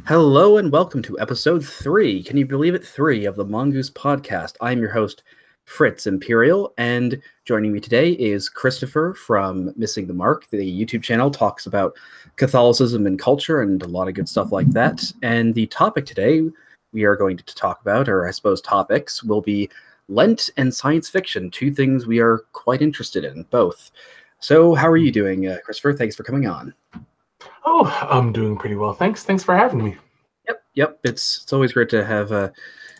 Hello and welcome to episode 3. Can you believe it? 3 of the Mongoose podcast. I'm your host, Fritz Imperial, and joining me today is Christopher from Missing the Mark. The YouTube channel talks about Catholicism and culture and a lot of good stuff like that. And the topic today we are going to talk about, or I suppose topics, will be Lent and science fiction, two things we are quite interested in, both. So how are you doing, Christopher? Thanks for coming on. Oh, I'm doing pretty well. Thanks for having me. Yep. It's always great to have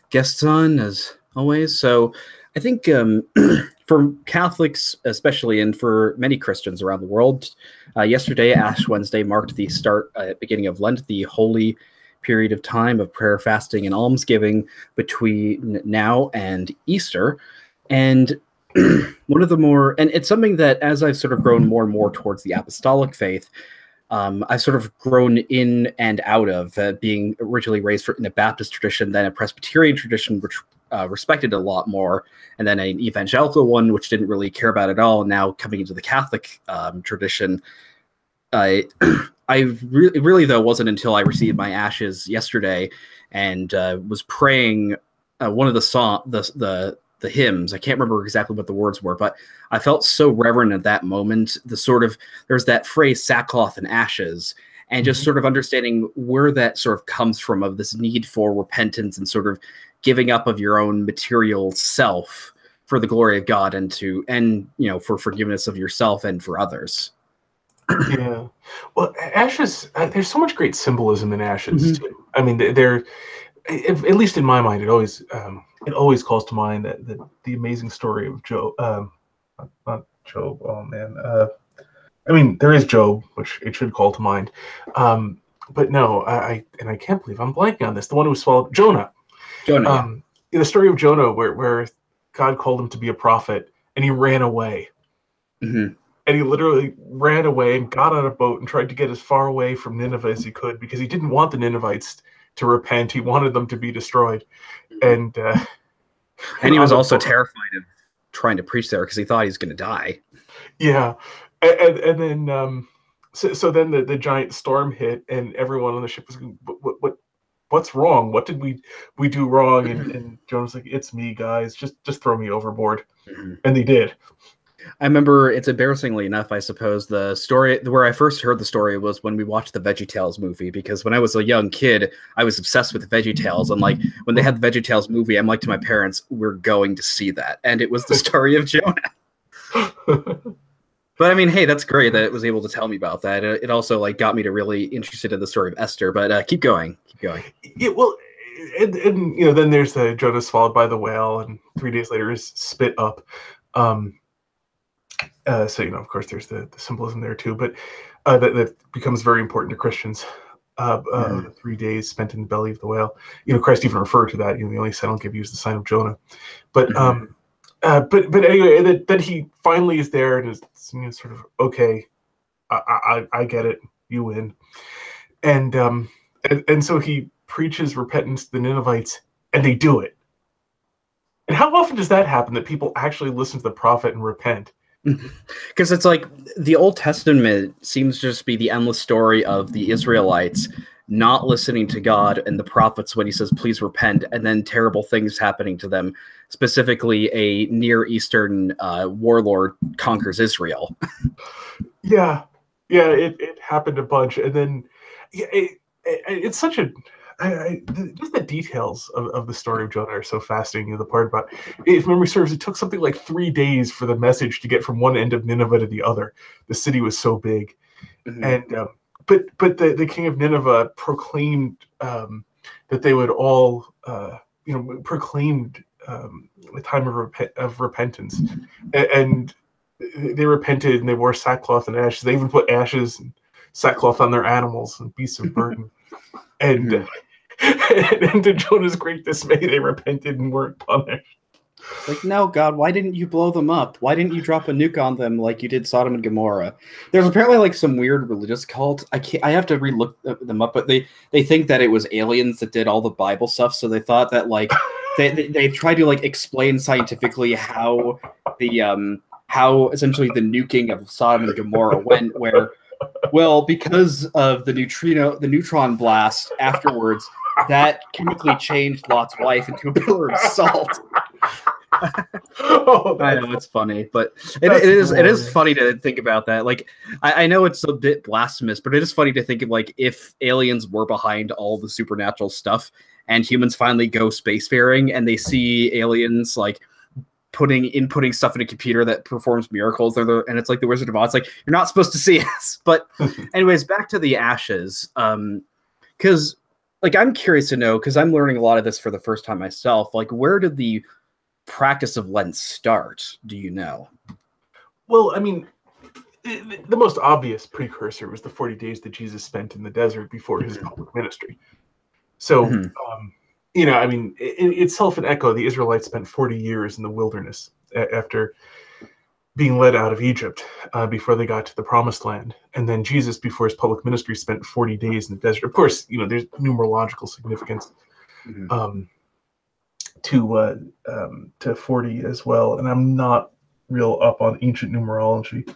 guests on, as always. So I think for Catholics especially, and for many Christians around the world, yesterday, Ash Wednesday, marked the beginning of Lent, the holy period of time of prayer, fasting, and almsgiving between now and Easter. And one of the more, and it's something that as I've sort of grown more and more towards the apostolic faith, I've sort of grown in and out of being originally raised in a Baptist tradition, then a Presbyterian tradition, which respected a lot more, and then an evangelical one, which didn't really care about it at all. Now coming into the Catholic tradition, I really though wasn't until I received my ashes yesterday and was praying one of the hymns. I can't remember exactly what the words were, but I felt so reverent at that moment. There's that phrase sackcloth and ashes, and just sort of understanding where that sort of comes from, of this need for repentance and sort of giving up of your own material self for the glory of God and for forgiveness of yourself and for others. Yeah. Well, ashes, there's so much great symbolism in ashes too. I mean, they're at least in my mind, it always calls to mind that the amazing story of Job. Not Job. Oh man. I mean, there is Job, which it should call to mind. But no, I can't believe I'm blanking on this. The one who swallowed Jonah. Jonah. In the story of Jonah, where God called him to be a prophet, and he ran away. Mm-hmm. And he literally ran away and got on a boat and tried to get as far away from Nineveh as he could, because he didn't want the Ninevites to repent. He wanted them to be destroyed. And he was also terrified of trying to preach there because he thought he was going to die. Yeah. And then so then the giant storm hit, and everyone on the ship was going, what's wrong? What did we do wrong? And Jonah's like, it's me, guys. Just throw me overboard. Mm-hmm. And they did. I remember, it's embarrassingly enough, I suppose, the story where I first heard the story was when we watched the VeggieTales movie, because when I was a young kid, I was obsessed with VeggieTales, and like when they had the VeggieTales movie, I'm like to my parents, we're going to see that, and it was the story of Jonah. But I mean, hey, that's great that it was able to tell me about that. It also like got me to really interested in the story of Esther. But keep going. Yeah, well, and then there's the Jonah swallowed by the whale, and 3 days later is spit up. So of course, there's the symbolism there too, but that becomes very important to Christians. 3 days spent in the belly of the whale. Christ even referred to that. The only sign I'll give you is the sign of Jonah. But but anyway, that he finally is there and is sort of, okay, I get it, you win, and so he preaches repentance to the Ninevites, and they do it. And how often does that happen, that people actually listen to the prophet and repent? Because it's like the Old Testament seems to just be the endless story of the Israelites not listening to God and the prophets when he says, please repent, and then terrible things happening to them. Specifically, a Near Eastern warlord conquers Israel. Yeah, it happened a bunch. And then it's such a... just the details of the story of Jonah are so fascinating. The part about, if memory serves, it took something like 3 days for the message to get from one end of Nineveh to the other. The city was so big. Mm-hmm. And but the king of Nineveh proclaimed that they would all proclaimed the time of repentance, and they repented, and they wore sackcloth and ashes. They even put ashes and sackcloth on their animals and beasts of burden. And and to Jonah's great dismay, they repented and weren't punished. Like, no, God, why didn't you blow them up? Why didn't you drop a nuke on them like you did Sodom and Gomorrah? There's apparently like some weird religious cult. I have to relook them up, but they think that it was aliens that did all the Bible stuff. So they thought that like they tried to like explain scientifically how essentially the nuking of Sodom and Gomorrah went, where Well, because of the neutron blast afterwards, that chemically changed Lot's wife into a pillar of salt. Oh, I know it's funny, but it is funny to think about that. Like, I know it's a bit blasphemous, but it is funny to think of like if aliens were behind all the supernatural stuff, and humans finally go spacefaring, and they see aliens like inputting stuff in a computer that performs miracles, and it's like the Wizard of Oz. Like, you're not supposed to see us. But anyways, back to the ashes. Because like I'm curious to know, because I'm learning a lot of this for the first time myself. Like, where did the practice of Lent start? Do you know? Well, I mean, the most obvious precursor was the 40 days that Jesus spent in the desert before his public ministry. So, I mean, itself an echo. The Israelites spent 40 years in the wilderness after being led out of Egypt before they got to the Promised Land. And then Jesus, before his public ministry, spent 40 days in the desert. Of course, there's numerological significance to 40 as well. And I'm not real up on ancient numerology.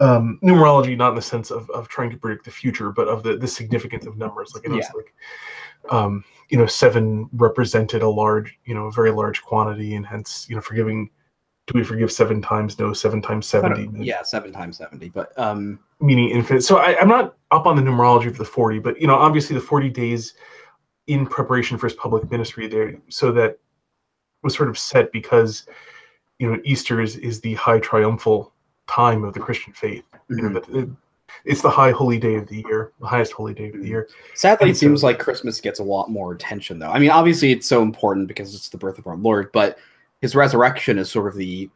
Numerology, not in the sense of trying to predict the future, but of the significance of numbers. Like, it's like, 7 represented a very large quantity, and hence, do we forgive 7 times? No, 7 times 70. Yeah, 7 times 70, but meaning infinite. So I'm not up on the numerology of the 40, but obviously the 40 days in preparation for his public ministry there, so that was sort of set because Easter is the high triumphal time of the Christian faith. It's the high holy day of the year, the highest holy day of the year. Sadly, it seems like Christmas gets a lot more attention, though. I mean, obviously, it's so important because it's the birth of our Lord, but his resurrection is sort of the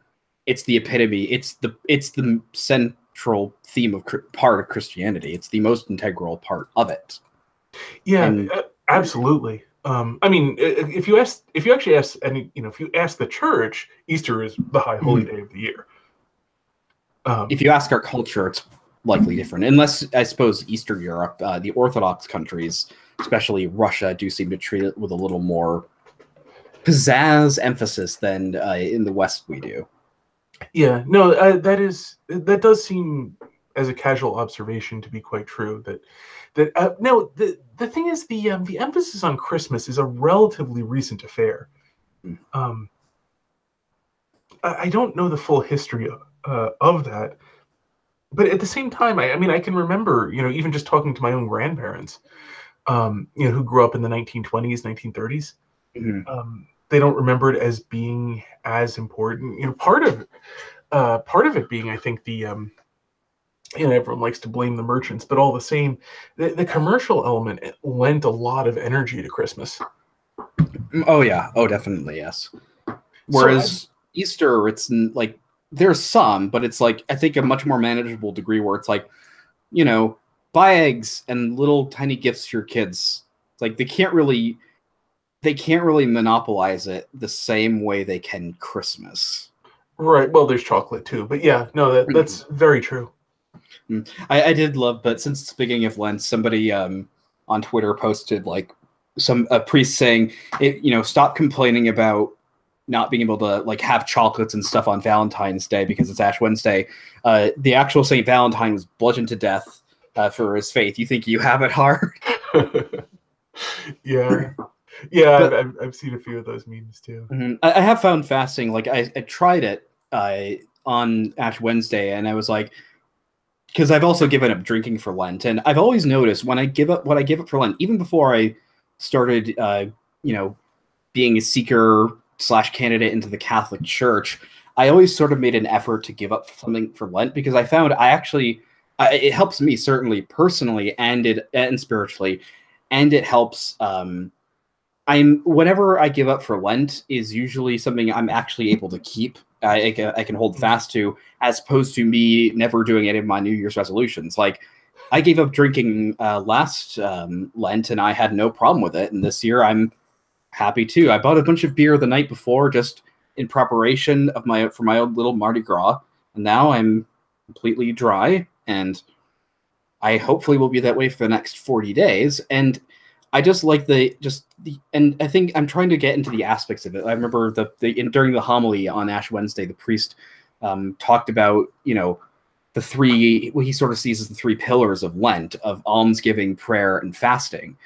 epitome. It's the central theme of part of Christianity. It's the most integral part of it. Yeah, absolutely. I mean, if you ask the church, Easter is the high holy day of the year. If you ask our culture, it's likely different, unless I suppose Eastern Europe, the Orthodox countries, especially Russia, do seem to treat it with a little more pizzazz emphasis than in the West we do. Yeah, no, that does seem, as a casual observation, to be quite true. No, the thing is, the emphasis on Christmas is a relatively recent affair. I don't know the full history of that, but at the same time, I mean, I can remember, even just talking to my own grandparents, who grew up in the 1920s, 1930s. They don't remember it as being as important. Part of it being, I think, the everyone likes to blame the merchants, but all the same, the commercial element lent a lot of energy to Christmas. Oh yeah, oh definitely, yes. Whereas Easter, it's like there's some, but it's like I think a much more manageable degree where it's like, buy eggs and little tiny gifts to your kids. It's like they can't really monopolize it the same way they can Christmas. Right. Well, there's chocolate too, but yeah, no, that's very true. I did love, but since speaking of Lent, somebody on Twitter posted like a priest saying, stop complaining about not being able to like have chocolates and stuff on Valentine's Day because it's Ash Wednesday. The actual Saint Valentine was bludgeoned to death for his faith. You think you have it hard? Yeah. Yeah, but I've seen a few of those memes too. I have found fasting. Like I tried it on Ash Wednesday, and I was like, because I've also given up drinking for Lent, and I've always noticed when I give up for Lent, even before I started, being a seeker / candidate into the Catholic Church, I always sort of made an effort to give up something for Lent because I found it helps me certainly personally and spiritually, and it helps. Whenever I give up for Lent is usually something I'm actually able to keep. I can hold fast to, as opposed to me never doing any of my New Year's resolutions. Like I gave up drinking last Lent, and I had no problem with it. And this year I'm happy too. I bought a bunch of beer the night before, just in preparation for my own little Mardi Gras, and now I'm completely dry, and I hopefully will be that way for the next 40 days. And I just like and I think I'm trying to get into the aspects of it. I remember during the homily on Ash Wednesday, the priest talked about, the three, what he sort of sees as the three pillars of Lent, of almsgiving, prayer, and fasting,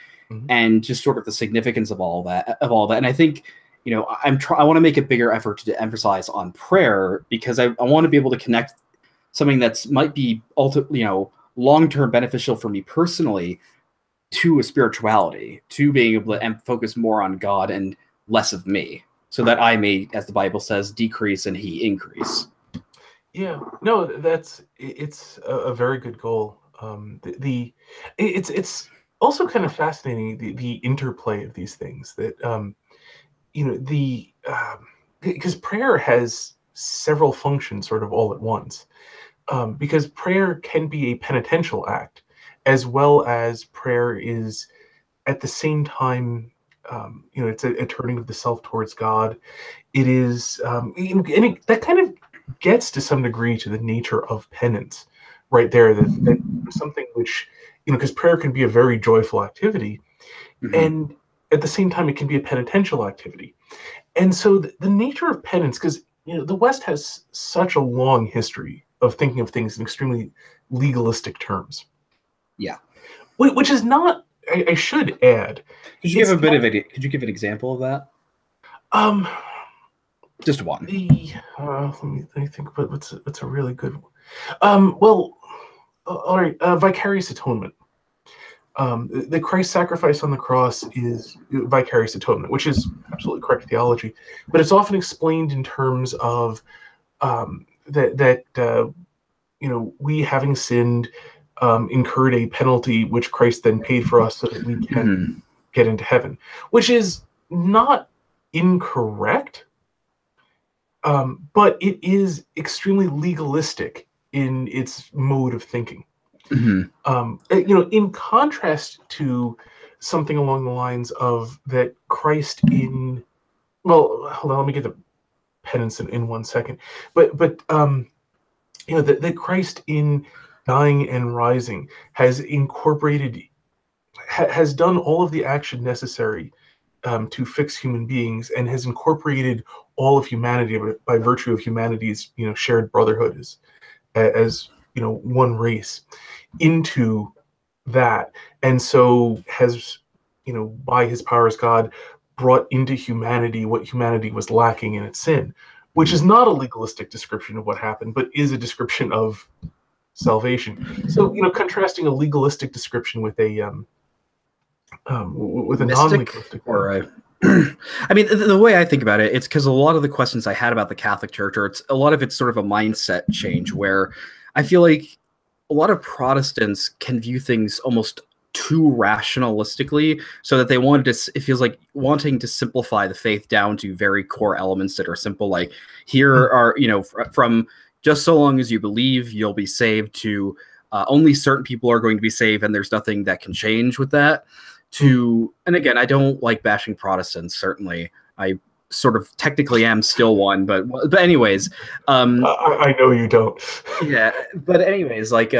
and just sort of the significance of all that. And I think, you know, I want to make a bigger effort to emphasize on prayer, because I want to be able to connect something that's might be ultimately, you know, long-term beneficial for me personally to a spirituality, to being able to focus more on God and less of me, so that I may, as the Bible says, decrease and he increase. Yeah, no, it's a very good goal. It's also kind of fascinating, the interplay of these things, that you know, because prayer has several functions sort of all at once, because prayer can be a penitential act, as well as prayer is at the same time, you know, it's a turning of the self towards God. It is, that kind of gets to some degree to the nature of penance, right there. That something which, you know, because prayer can be a very joyful activity, and at the same time it can be a penitential activity. And so the nature of penance, because, you know, the West has such a long history of thinking of things in extremely legalistic terms. Yeah. Which is not, I should add. Could you give a bit of it? Could you give an example of that? Just one. Let me think. What's a really good one? Well, all right. Vicarious atonement. The Christ sacrifice on the cross is vicarious atonement, which is absolutely correct theology, but it's often explained in terms of that you know, we, having sinned, incurred a penalty which Christ then paid for us so that we can get into heaven, which is not incorrect, but it is extremely legalistic in its mode of thinking. You know, in contrast to something along the lines of that Christ in, well, hold on, let me get the penance in 1 second, but you know, that Christ in dying and rising has incorporated, has done all of the action necessary to fix human beings, and has incorporated all of humanity by virtue of humanity's, you know, shared brotherhood as you know, one race, into that, and so has, you know, by his power as God, brought into humanity what humanity was lacking in its sin, which is not a legalistic description of what happened, but is a description of salvation. So, you know, contrasting a legalistic description with a non-legalistic one. Or I mean, the way I think about it, it's because a lot of the questions I had about the Catholic Church, or a lot of it's sort of a mindset change, where I feel like a lot of Protestants can view things almost too rationalistically, so that they wanted to, it feels like wanting to simplify the faith down to very core elements that are simple, like here are, you know, from just so long as you believe you'll be saved, to only certain people are going to be saved and there's nothing that can change with that, to, and again, I don't like bashing Protestants, certainly I sort of technically am still one, but anyways, I know you don't. yeah, but anyways, like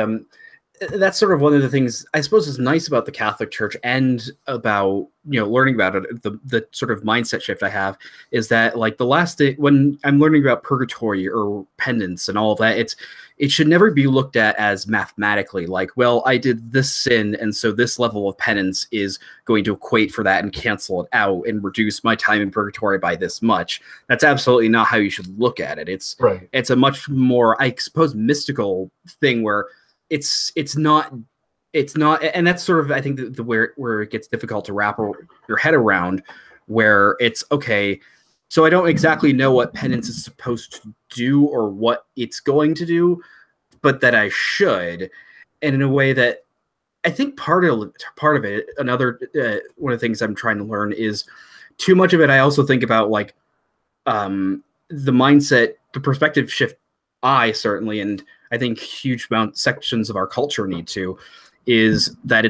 that's sort of one of the things I suppose is nice about the Catholic Church, and about, you know, learning about it, the sort of mindset shift I have is that, like, the last day when I'm learning about purgatory or penance and all of that, it should never be looked at as mathematically, like, well, I did this sin, and so this level of penance is going to equate for that and cancel it out and reduce my time in purgatory by this much. That's absolutely not how you should look at it. It's right. It's a much more, I suppose, mystical thing, where it's not, and that's sort of, I think, the where it gets difficult to wrap your head around, where it's okay, so I don't exactly know what penance is supposed to do or what it's going to do, but that I should, and in a way that I think part of it, another one of the things I'm trying to learn is, too much of it I also think about, like, the mindset, the perspective shift I certainly, and I think huge sections of our culture need to, is that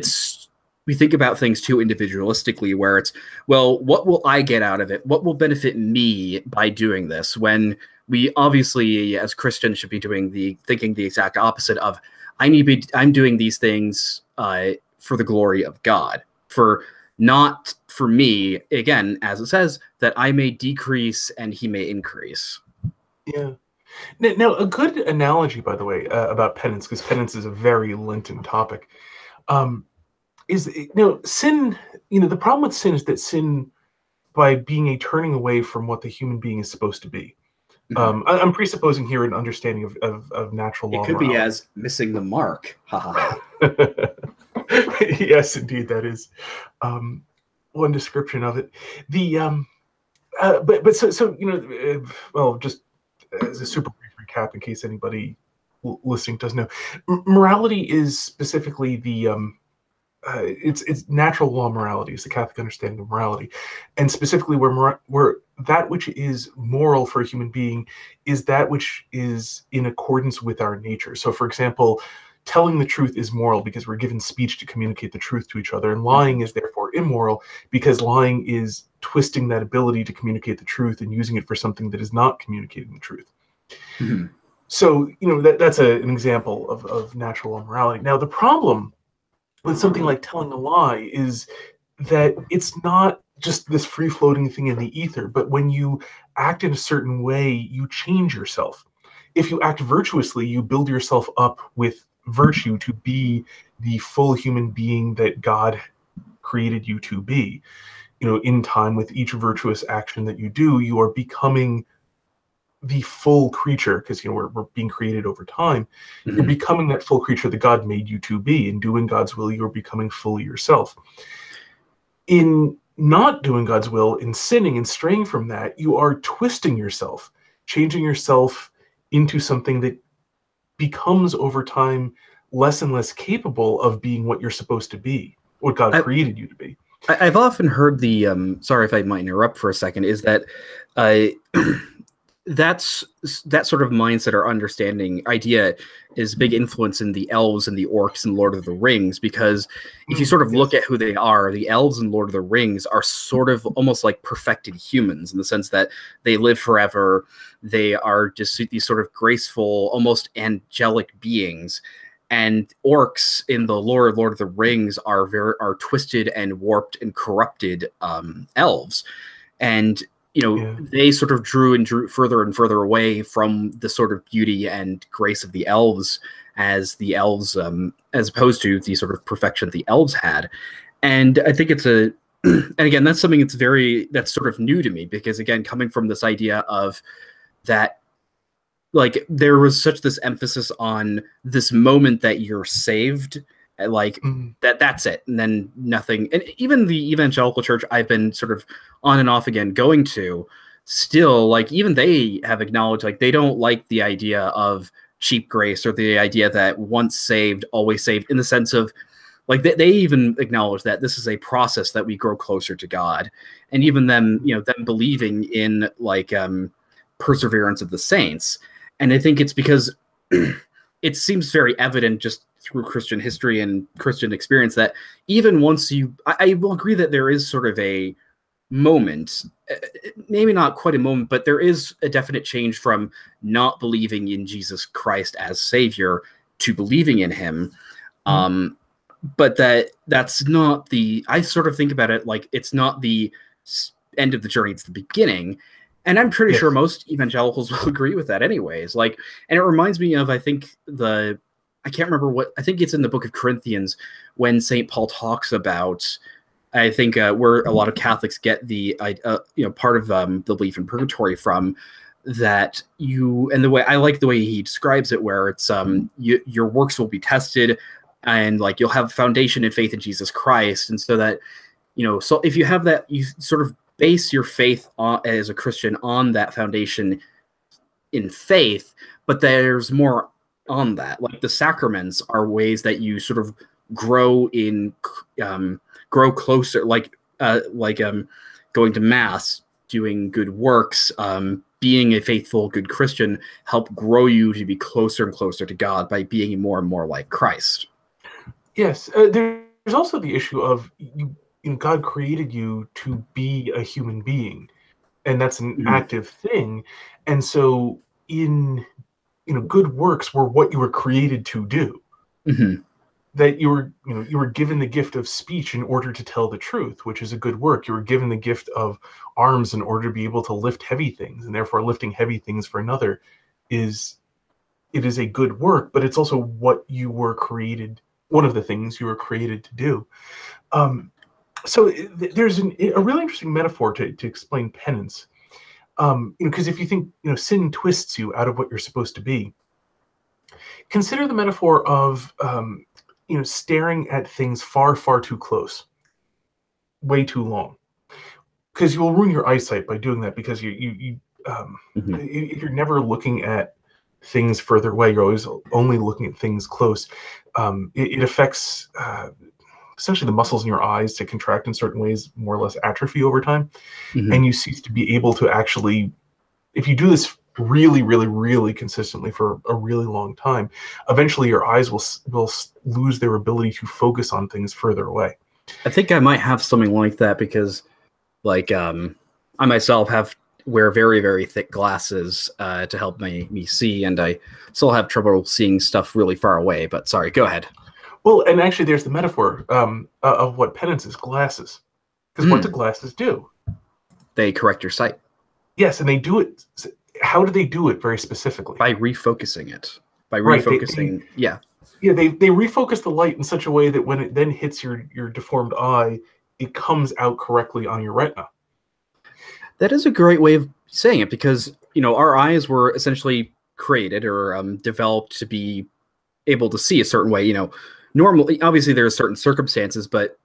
we think about things too individualistically, where it's, well, what will I get out of it? What will benefit me by doing this? When we obviously, as Christians, should be thinking the exact opposite of, I'm doing these things for the glory of God, not for me, again, as it says, that I may decrease and he may increase. Yeah. Now, a good analogy, by the way, about penance, because penance is a very Lenten topic, um, is sin. The problem with sin is that sin, by being a turning away from what the human being is supposed to be. Mhm. I'm presupposing here an understanding of natural It law could be morality. as missing the mark. Ha ha ha. Yes, indeed, that is one description of it. The but so well, just as a super brief recap, in case anybody listening doesn't know, morality is specifically the it's natural law morality is the Catholic understanding of morality, and specifically where that which is moral for a human being is that which is in accordance with our nature. So, for example, telling the truth is moral because we're given speech to communicate the truth to each other, and lying Mhm. is therefore immoral because lying is twisting that ability to communicate the truth and using it for something that is not communicating the truth. Mhm. So, that's an example of natural law morality. Now, the problem with something like telling a lie is that it's not just this free floating thing in the ether, but when you act in a certain way, you change yourself. If you act virtuously, you build yourself up with virtue to be the full human being that God created you to be. In time, with each virtuous action that you do, you are becoming the full creature, because we're being created over time. You're Mhm. becoming that full creature that God made you to be. In doing God's will, you're becoming fully yourself. In not doing God's will, in sinning and straying from that, you are twisting yourself, changing yourself into something that becomes over time less and less capable of being what you're supposed to be, what God I, created you to be. I've often heard the sorry if I might interrupt for a second, is that uh, that's that sort of mindset or understanding idea is a big influence in the elves and the orcs and Lord of the Rings, because if you sort of look Yes. at who they are, the elves and Lord of the Rings are sort of almost like perfected humans in the sense that they live forever. They are just these sort of graceful, almost angelic beings. And orcs in the lore of Lord of the Rings are twisted and warped and corrupted elves, and Yeah. they sort of drew further and further away from the sort of beauty and grace of the elves, as opposed to the sort of perfection the elves had. And I think it's a and again, that's something that's sort of new to me, because again, coming from this idea of that, like, there was such this emphasis on this moment that you're saved, like Mhm. that's it, and then nothing. And even the evangelical church I've been sort of on and off again going to, still, like, even they have acknowledged, like, they don't like the idea of cheap grace, or the idea that once saved always saved, in the sense of, like, they even acknowledge that this is a process that we grow closer to God. And even them believing in, like, perseverance of the saints. And I think it's because it seems very evident just through Christian history and Christian experience that even once I will agree that there is sort of a moment, maybe not quite a moment, but there is a definite change from not believing in Jesus Christ as Savior to believing in Him. Mhm. But that's not I sort of think about it like it's not the end of the journey, it's the beginning. And I'm pretty sure Yes. most evangelicals will agree with that anyways. Like, and it reminds me of, I think, I can't remember what, I think it's in the book of Corinthians, when St. Paul talks about, I think, where a lot of Catholics get the part of the belief in purgatory from, that and the way I like the way he describes it, where it's your works will be tested, and, like, you'll have a foundation in faith in Jesus Christ, and so that, so if you have that, you sort of base your faith as a Christian on that foundation in faith, but there's more on that. Like, the sacraments are ways that you sort of grow grow closer, going to mass, doing good works, being a faithful, good Christian, help grow you to be closer and closer to God by being more and more like Christ. Yes. There's also the issue of God created you to be a human being, and that's an Mm-hmm. active thing. And so, in good works were what you were created to do. Mm-hmm. That you were given the gift of speech in order to tell the truth, which is a good work. You were given the gift of arms in order to be able to lift heavy things, and therefore lifting heavy things for another it is a good work, but it's also what you were created. One of the things you were created to do. So there's a really interesting metaphor to explain penance. Because if you think, sin twists you out of what you're supposed to be, consider the metaphor of, staring at things far, far too close, way too long, because you will ruin your eyesight by doing that. Because if you're never looking at things further away, you're always only looking at things close. It affects essentially the muscles in your eyes to contract in certain ways, more or less atrophy over time, and you cease to be able to actually, if you do this really, really, really consistently for a really long time, eventually your eyes will lose their ability to focus on things further away. I think I might have something like that because, like, I myself wear very, very thick glasses to help me see, and I still have trouble seeing stuff really far away. But sorry, go ahead. Well, and actually, there's the metaphor of what penance is: glasses. Because what do glasses do? They correct your sight. Yes, and they do it. How do they do it very specifically? By refocusing it. By refocusing, yeah, they refocus the light in such a way that when it then hits your deformed eye, it comes out correctly on your retina. That is a great way of saying it, because our eyes were essentially created or developed to be able to see a certain way. Normally, obviously, there are certain circumstances, but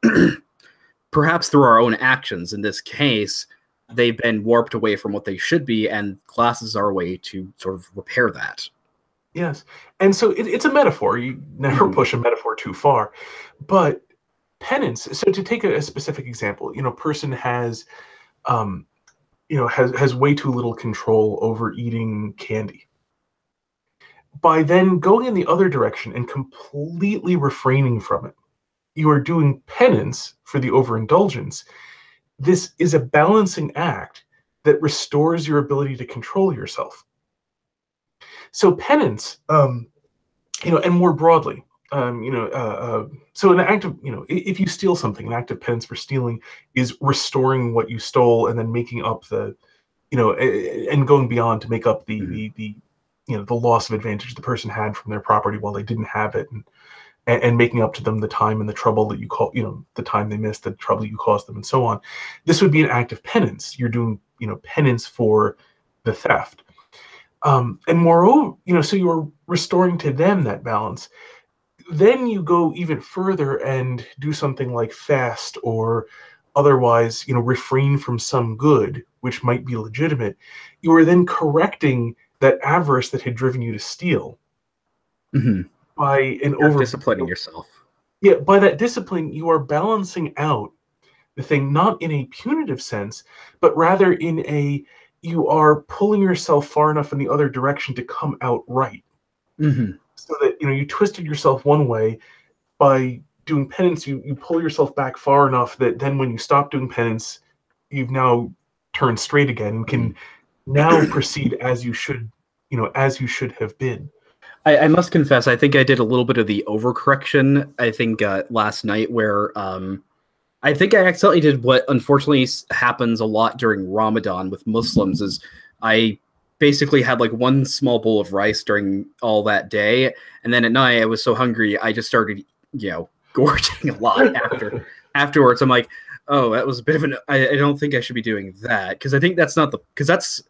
perhaps through our own actions, in this case, they've been warped away from what they should be, and glasses are a way to sort of repair that. Yes, and so it's a metaphor. You never push a metaphor too far, but penance. So to take a specific example, person has way too little control over eating candy. By then going in the other direction and completely refraining from it, you are doing penance for the overindulgence. This is a balancing act that restores your ability to control yourself. So penance, and more broadly, so an act of, if you steal something, an act of penance for stealing is restoring what you stole and then making up the, and going beyond to make up the loss of advantage the person had from their property while they didn't have it, and making up to them the time and the trouble that the time they missed, the trouble you caused them, and so on. This would be an act of penance. You're doing, penance for the theft. And moreover, so you're restoring to them that balance. Then you go even further and do something like fast or otherwise, refrain from some good, which might be legitimate. You are then correcting that avarice that had driven you to steal. By disciplining yourself. Yeah, by that discipline, you are balancing out the thing, not in a punitive sense, but rather in you are pulling yourself far enough in the other direction to come out right. So that, you twisted yourself one way. By doing penance, you pull yourself back far enough that then when you stop doing penance, you've now turned straight again and can now proceed as you should have been. I must confess, I think I did a little bit of the overcorrection, I think, last night, where I think I accidentally did what unfortunately happens a lot during Ramadan with Muslims, is I basically had like one small bowl of rice during all that day, and then at night I was so hungry I just started, gorging a lot afterwards. I'm like, oh, that was a bit of I don't think I should be doing that, because I think that's that's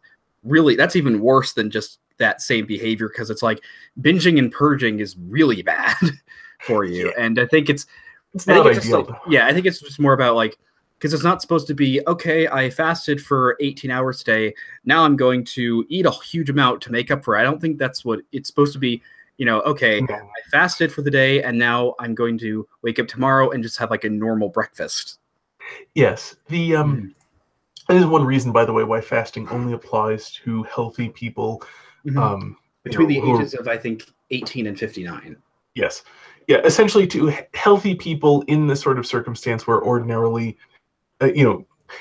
even worse than just that same behavior, because it's like binging and purging is really bad for you. Yeah. And I think it's not ideal. I think it's just more about like, because it's not supposed to be, okay, I fasted for 18 hours today, now I'm going to eat a huge amount to make up for it. I don't think that's what it's supposed to be. Okay, I fasted for the day, and now I'm going to wake up tomorrow and just have like a normal breakfast. Yes. That is one reason, by the way, why fasting only applies to healthy people. Between the ages of, I think, 18 and 59. Yes. Yeah, essentially to healthy people in this sort of circumstance where ordinarily,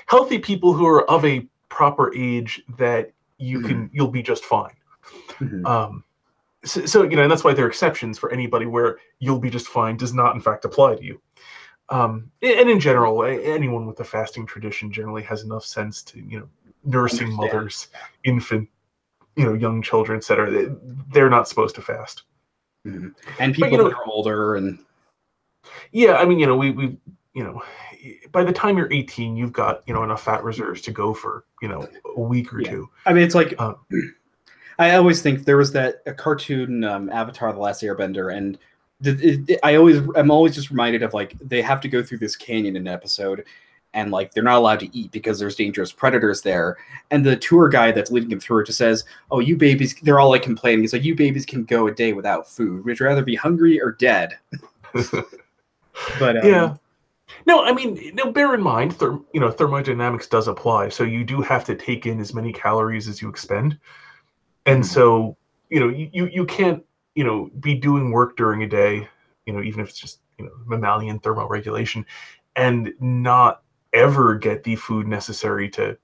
healthy people who are of a proper age that you'll be just fine. So, and that's why there are exceptions for anybody where you'll be just fine does not, in fact, apply to you. And in general, anyone with a fasting tradition generally has enough sense to, nursing mothers, infant, young children, etc. They're not supposed to fast. Mm-hmm. And But people that are older and yeah, I mean, we by the time you're 18, you've got enough fat reserves to go for a week or two. I mean, it's like I always think there was a cartoon Avatar: The Last Airbender, and I'm always just reminded of like they have to go through this canyon in an episode, and like they're not allowed to eat because there's dangerous predators there. And the tour guide that's leading them through it just says, "Oh, you babies," they're all like complaining. He's like, "You babies can go a day without food. Would you rather be hungry or dead?" But yeah. No, I mean, no, bear in mind, thermodynamics does apply. So you do have to take in as many calories as you expend. And so, you can't, be doing work during a day, even if it's just, mammalian thermoregulation, and not ever get the food necessary to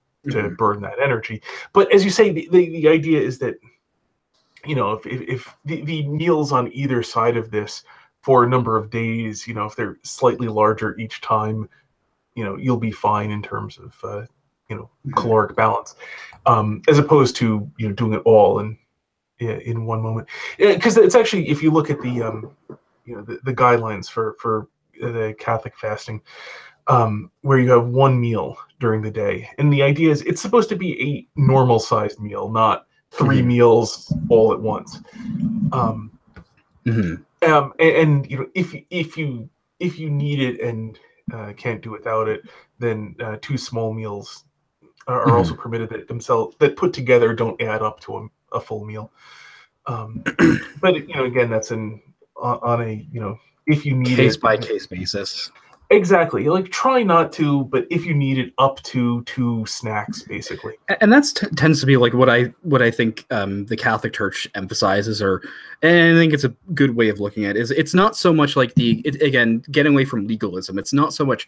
burn that energy. But as you say, the idea is that, if the meals on either side of this for a number of days, if they're slightly larger each time, you'll be fine in terms of, caloric balance, as opposed to, doing it all in one moment. Because it's actually, if you look at the guidelines for the Catholic fasting, where you have one meal during the day, and the idea is it's supposed to be a normal sized meal, not three meals all at once. And if you need it and can't do without it, then two small meals are also permitted that put together don't add up to a full meal. But again, that's on a if you need case it, by case basis. Exactly. Like, try not to, but if you need it, up to 2 snacks, basically. And that's tends to be like what I think the Catholic Church emphasizes, and I think it's a good way of looking at it, is it's not so much like again, getting away from legalism. It's not so much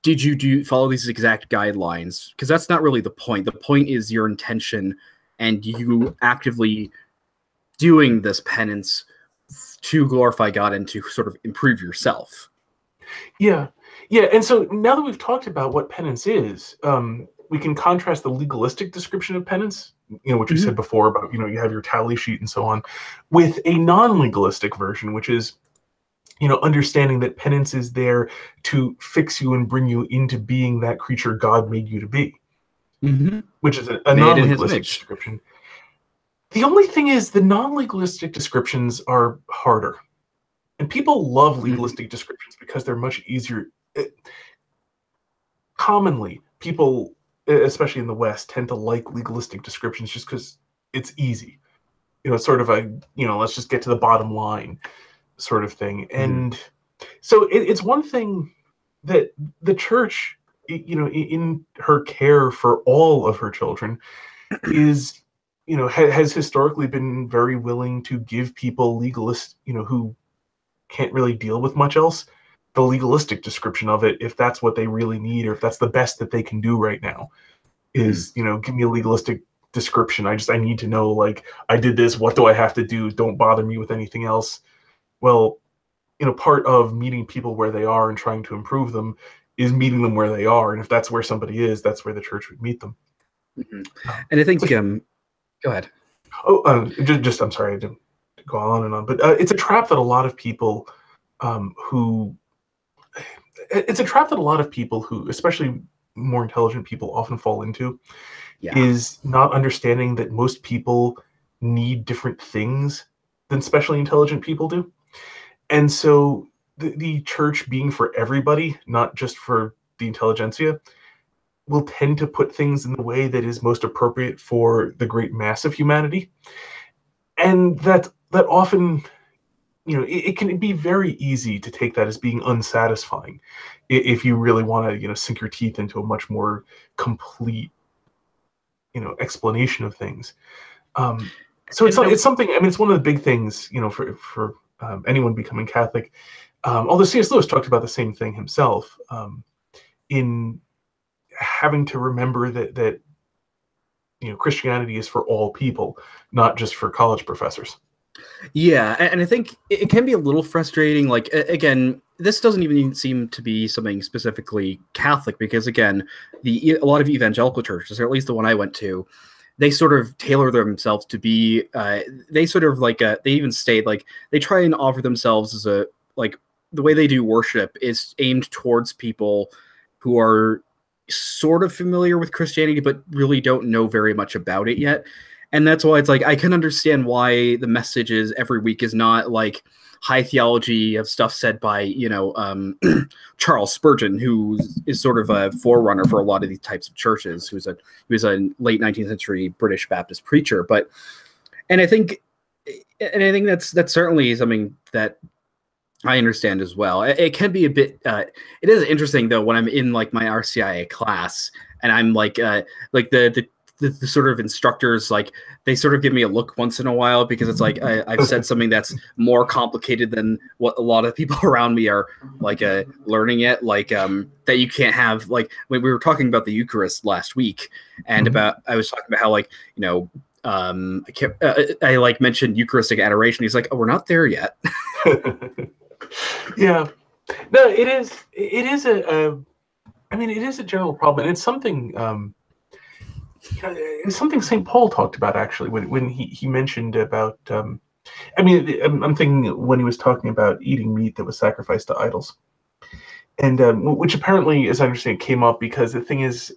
did you follow these exact guidelines, because that's not really the point. The point is your intention and you actively doing this penance to glorify God and to sort of improve yourself. Yeah. And so now that we've talked about what penance is, we can contrast the legalistic description of penance, which we said before about, you have your tally sheet and so on, with a non-legalistic version, which is, understanding that penance is there to fix you and bring you into being that creature God made you to be, which is a non-legalistic description. The only thing is the non-legalistic descriptions are harder. And people love legalistic descriptions because they're much easier. Commonly, people, especially in the West, tend to like legalistic descriptions just because it's easy. It's sort of a, let's just get to the bottom line sort of thing. And so it's one thing that the church, in her care for all of her children, is, has historically been very willing to give people legalists, who can't really deal with much else, the legalistic description of it, if that's what they really need, or if that's the best that they can do right now, is, give me a legalistic description. I need to know, like, I did this, what do I have to do? Don't bother me with anything else. Well, part of meeting people where they are and trying to improve them is meeting them where they are. And if that's where somebody is, that's where the church would meet them. And I think, go ahead. Oh, just I'm sorry, I didn't go on and on, but it's a trap that a lot of people who, especially more intelligent people, often fall into, is not understanding that most people need different things than especially intelligent people do. And so the church being for everybody, not just for the intelligentsia, will tend to put things in the way that is most appropriate for the great mass of humanity. And that often, it can be very easy to take that as being unsatisfying if you really want to, sink your teeth into a much more complete, explanation of things. So it's something, I mean, it's one of the big things, for anyone becoming Catholic. Although C.S. Lewis talked about the same thing himself, in having to remember that Christianity is for all people, not just for college professors. Yeah, and I think it can be a little frustrating. Like, again, this doesn't even seem to be something specifically Catholic, because, again, a lot of evangelical churches, or at least the one I went to, they sort of tailor themselves to be they sort of like they even state like they try and offer themselves as a like the way they do worship is aimed towards people who are sort of familiar with Christianity but really don't know very much about it yet. And that's why it's like I can understand why the message is every week is not like high theology of stuff said by Charles Spurgeon, who is sort of a forerunner for a lot of these types of churches, who was a late 19th century British Baptist preacher. But and I think that's certainly something that I understand as well. It can be a bit. It is interesting though when I'm in like my RCIA class and I'm like the sort of instructors, like they sort of give me a look once in a while because it's like I've said something that's more complicated than what a lot of people around me are like learning it. Like that you can't have like when we were talking about the Eucharist last week and about I was talking about how like I like mentioned Eucharistic adoration. He's like, oh, we're not there yet. Yeah, no, it is I mean, it is a general problem, and it's something it's something St. Paul talked about actually when he mentioned about I mean, I'm thinking when he was talking about eating meat that was sacrificed to idols, and which apparently, as I understand, came up because the thing is,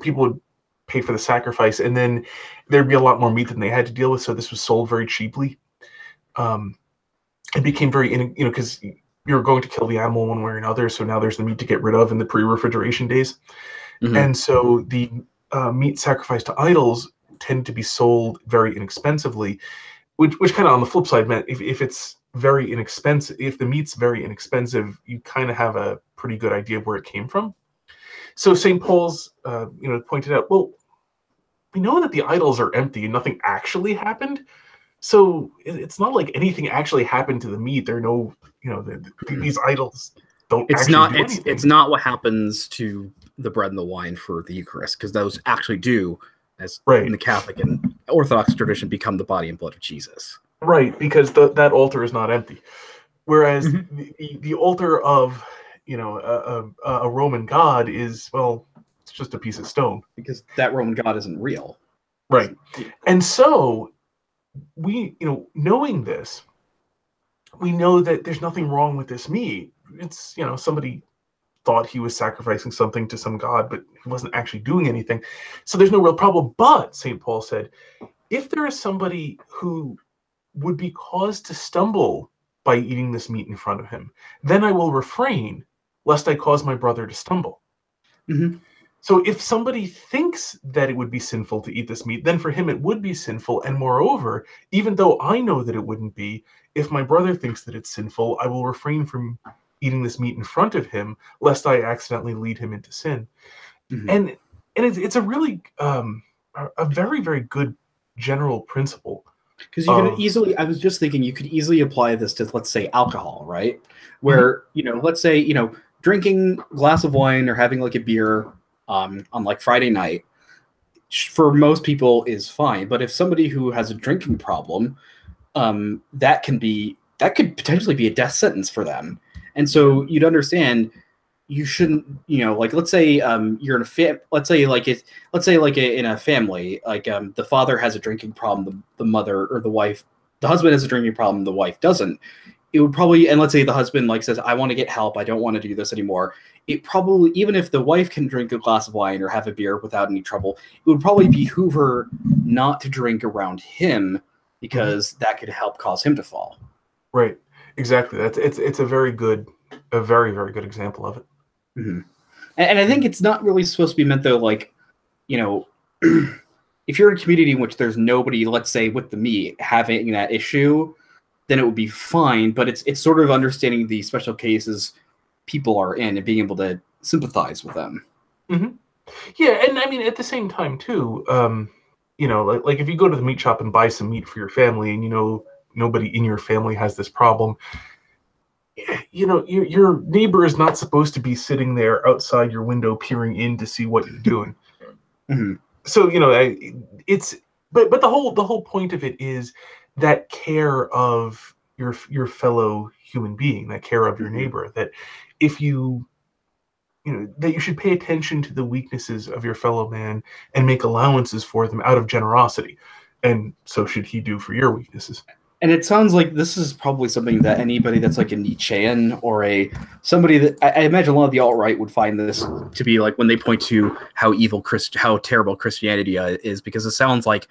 people would pay for the sacrifice, and then there'd be a lot more meat than they had to deal with, so this was sold very cheaply. It became very, because you're going to kill the animal one way or another, so now there's the meat to get rid of in the pre-refrigeration days. And so the meat sacrificed to idols tend to be sold very inexpensively, which kind of on the flip side meant if it's very inexpensive, if the meat's very inexpensive, you kind of have a pretty good idea of where it came from. So St. Paul's, pointed out, well, we know that the idols are empty and nothing actually happened. So it's not like anything actually happened to the meat. There are no, these idols don't it's actually not do anything. It's not what happens to the bread and the wine for the Eucharist, because those actually do, as in the Catholic and Orthodox tradition, become the body and blood of Jesus. Right, because that altar is not empty. Whereas the altar of a Roman god is, well, it's just a piece of stone. Because that Roman god isn't real. Right. And so we, knowing this, we know that there's nothing wrong with this meat. It's, somebody thought he was sacrificing something to some god, but he wasn't actually doing anything. So there's no real problem. But St. Paul said, if there is somebody who would be caused to stumble by eating this meat in front of him, then I will refrain, lest I cause my brother to stumble. So if somebody thinks that it would be sinful to eat this meat, then for him it would be sinful. And moreover, even though I know that it wouldn't be, if my brother thinks that it's sinful, I will refrain from eating this meat in front of him, lest I accidentally lead him into sin. And it's a really a very, very good general principle. Because you can easily, I was just thinking, you could easily apply this to, let's say, alcohol, right? Where, let's say, drinking a glass of wine or having like a beer on like Friday night, for most people is fine. But if somebody who has a drinking problem, that could potentially be a death sentence for them. And so you'd understand you shouldn't, like let's say you're in a let's say in a family, like the father has a drinking problem, the mother or the wife, the husband has a drinking problem, the wife doesn't. It would probably, and let's say the husband like says, I want to get help, I don't want to do this anymore. It probably, even if the wife can drink a glass of wine or have a beer without any trouble, it would probably behoove her not to drink around him, because that could help cause him to fall. Right. Exactly. It's a very, very good example of it. And I think it's not really supposed to be meant though, like, if you're in a community in which there's nobody, let's say with the meat having that issue, then it would be fine. But it's sort of understanding the special cases people are in and being able to sympathize with them. Yeah, and I mean at the same time too, like if you go to the meat shop and buy some meat for your family, and nobody in your family has this problem, your neighbor is not supposed to be sitting there outside your window peering in to see what you're doing. So but the whole point of it is that care of your fellow human being, that care of your neighbor, that if you that you should pay attention to the weaknesses of your fellow man and make allowances for them out of generosity, and so should he do for your weaknesses. And it sounds like this is probably something that anybody that's like a Nietzschean or somebody that I imagine a lot of the alt-right would find this to be like when they point to how how terrible Christianity is, because it sounds like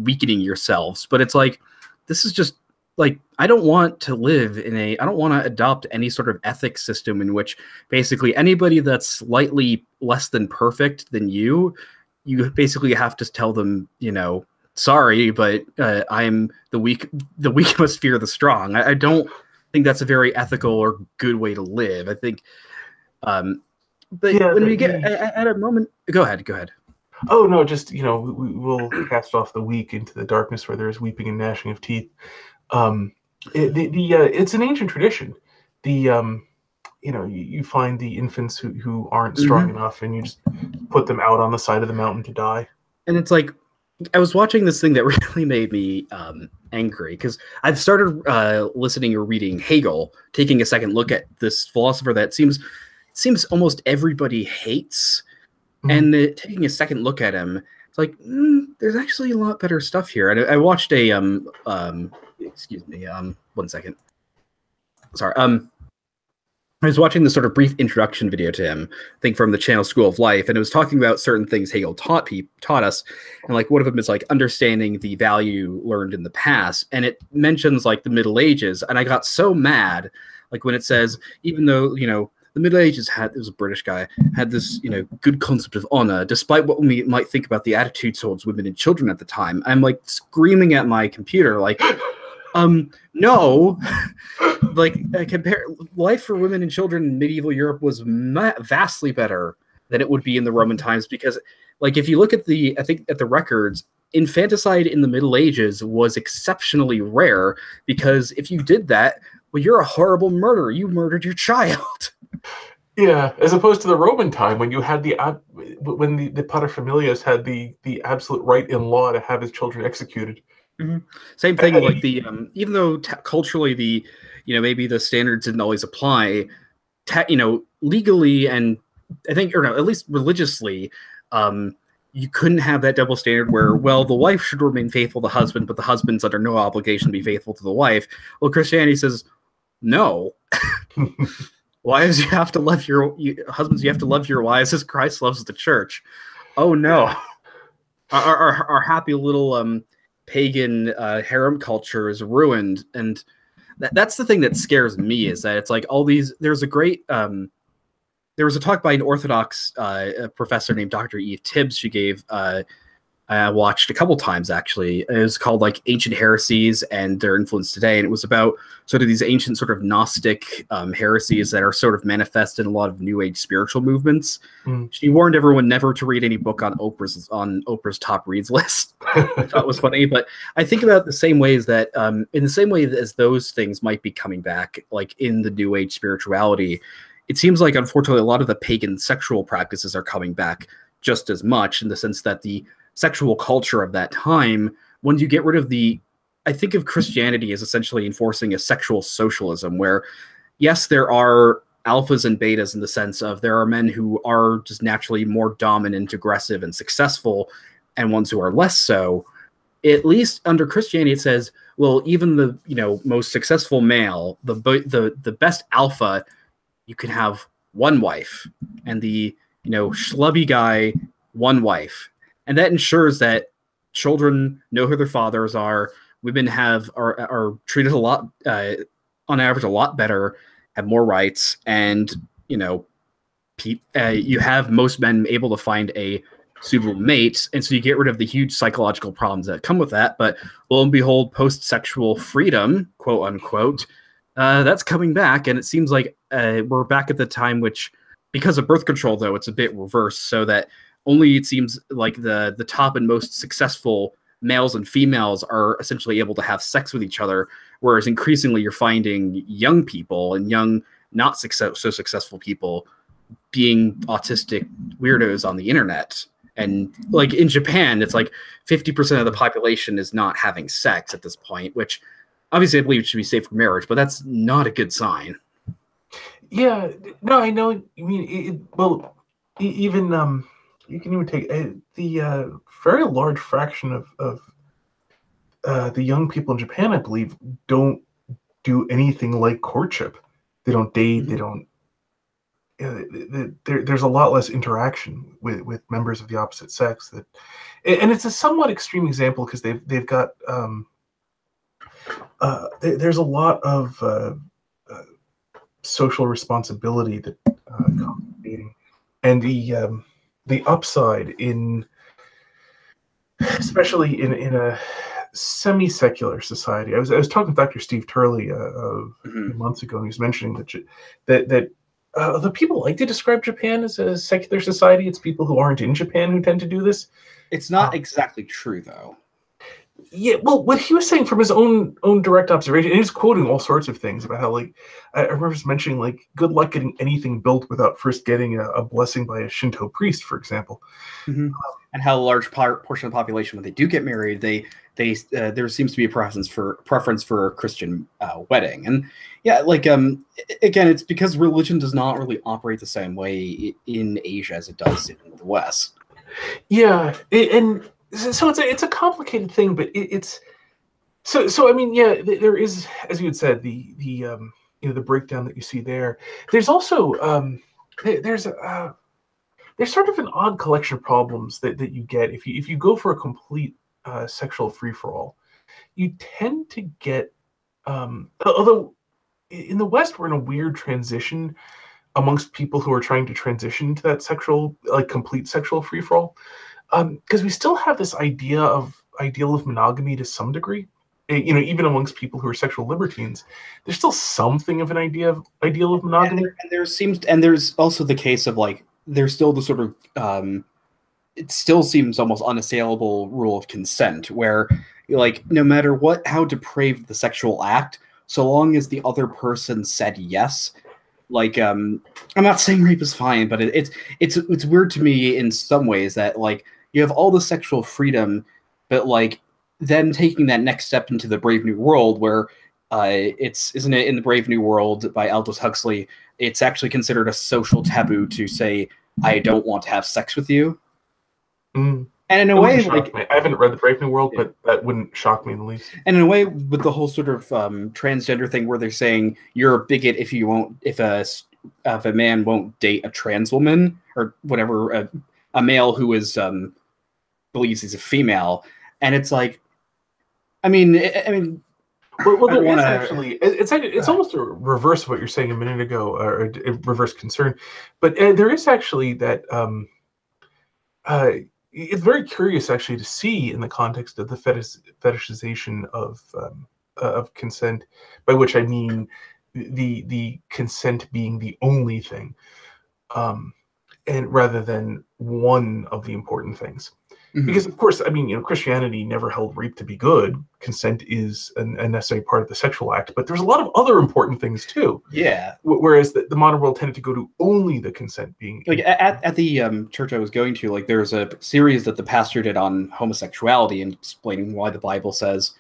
weakening yourselves. But it's like, this is just like, I don't want to adopt any sort of ethics system in which basically anybody that's slightly less than perfect than you basically have to tell them, sorry, but I'm the weak. The weak must fear the strong. I don't think that's a very ethical or good way to live. I think, but yeah, when we get at a moment, go ahead. Oh no, just we'll cast off the weak into the darkness where there is weeping and gnashing of teeth. It's an ancient tradition. You find the infants who aren't strong enough, and you just put them out on the side of the mountain to die. And it's like, I was watching this thing that really made me angry, because I've started listening or reading Hegel, taking a second look at this philosopher that seems almost everybody hates, and taking a second look at him, it's like, there's actually a lot better stuff here. And I watched a excuse me, 1 second. Sorry. I was watching this sort of brief introduction video to him, I think from the channel School of Life, and it was talking about certain things Hegel taught us, and like one of them is like understanding the value learned in the past, and it mentions like the Middle Ages, and I got so mad, like when it says, even though the Middle Ages it was a British guy, had this good concept of honor, despite what we might think about the attitude towards women and children at the time. I'm like screaming at my computer, like, no. Like, compare life for women and children in medieval Europe was vastly better than it would be in the Roman times, because like if you look at the records, infanticide in the Middle Ages was exceptionally rare, because if you did that, well, you're a horrible murderer. You murdered your child. Yeah, as opposed to the Roman time when you had the paterfamilias had the absolute right in law to have his children executed. Same thing, like the even though culturally the maybe the standards didn't always apply, legally, and I think, or no, at least religiously, you couldn't have that double standard where, well, the wife should remain faithful to the husband, but the husband's under no obligation to be faithful to the wife. Well, Christianity says no. Wives, you have to love husbands. You have to love your wives as Christ loves the church. Oh no, our happy little pagan harem culture is ruined, and that's the thing that scares me, is that it's like all these. There's a great there was a talk by an Orthodox professor named Dr. Eve Tibbs. She gave I watched a couple times, actually. It was called like Ancient Heresies and Their Influence Today, and it was about sort of these ancient sort of Gnostic heresies that are sort of manifest in a lot of New Age spiritual movements. She warned everyone never to read any book on Oprah's top reads list. I thought it was funny, but I think about the same ways that in the same way as those things might be coming back, like in the New Age spirituality, it seems like unfortunately a lot of the pagan sexual practices are coming back just as much, in the sense that the sexual culture of that time, when you get rid of I think of Christianity as essentially enforcing a sexual socialism, where yes, there are alphas and betas in the sense of there are men who are just naturally more dominant, aggressive, and successful, and ones who are less so. At least under Christianity, it says, well, even the most successful male, the best alpha, you can have one wife, and the schlubby guy, one wife. And that ensures that children know who their fathers are. Women are treated a lot, on average, a lot better, have more rights, and you have most men able to find a suitable mate, and so you get rid of the huge psychological problems that come with that. But lo and behold, post-sexual freedom, quote unquote, that's coming back, and it seems like we're back at the time which, because of birth control, though, it's a bit reversed, so that only it seems like the top and most successful males and females are essentially able to have sex with each other, whereas increasingly you're finding young people and young, not so successful people being autistic weirdos on the internet. And like in Japan, it's like 50% of the population is not having sex at this point, which obviously I believe it should be safe for marriage, but that's not a good sign. Yeah, no, I know. I mean, well, even you can even take the very large fraction of the young people in Japan, I believe, don't do anything like courtship. They don't date. They Mhm. don't. There's a lot less interaction with members of the opposite sex. That, and it's a somewhat extreme example because they've got there's a lot of uh, social responsibility that comes with dating, and the upside in especially in a semi-secular society. I was talking with Dr. Steve Turley a few Mhm. months ago, and he was mentioning that the people like to describe Japan as a secular society. It's people who aren't in Japan who tend to do this. It's not Um, exactly true, though. yeah, well, what he was saying from his own direct observation, and he's quoting all sorts of things about how, like, I remember just mentioning, like, good luck getting anything built without first getting a blessing by a Shinto priest, for example. Mhm. And how a large portion of the population, when they do get married, they there seems to be a preference for a Christian wedding. And yeah, like again, it's because religion does not really operate the same way in Asia as it does in the West. Yeah, and so it's a complicated thing, but it's so I mean, yeah, there is, as you had said, the the breakdown that you see there. There's also there's there's sort of an odd collection of problems that you get if you go for a complete sexual free for all. You tend to get although in the West we're in a weird transition amongst people who are trying to transition to that sexual like complete sexual free for all because we still have this ideal of monogamy to some degree. Even amongst people who are sexual libertines, there's still something of an ideal of monogamy. And there's also the case of like there's still the sort of it still seems almost unassailable rule of consent where like no matter what how depraved the sexual act, so long as the other person said yes, like I'm not saying rape is fine, but it's weird to me in some ways that like you have all the sexual freedom, but like then taking that next step into the Brave New World where it's isn't it in the Brave New World by Aldous Huxley, it's actually considered a social taboo to say I don't want to have sex with you. Mm. And in a It way, wouldn't shock like, me. I haven't read the Brave New World, but that wouldn't shock me in the least. and in a way, with the whole sort of transgender thing, where they're saying you're a bigot if you won't, if a man won't date a trans woman or whatever, a male who is believes he's a female, and it's like, I mean, Well, I don't there want is to. actually. It's almost a reverse of what you're saying a minute ago, or a reverse concern. But there is actually that. Uh, it's very curious actually to see in the context of the fetishization of consent, by which I mean the consent being the only thing, um, and rather than one of the important things. Because Mhm. of course, I mean, Christianity never held rape to be good. Consent is a necessary part of the sexual act, but there's a lot of other important things too. Yeah, Whereas the modern world tended to go to only the consent being like important. at the church I was going to, like there's a series that the pastor did on homosexuality and explaining why the Bible says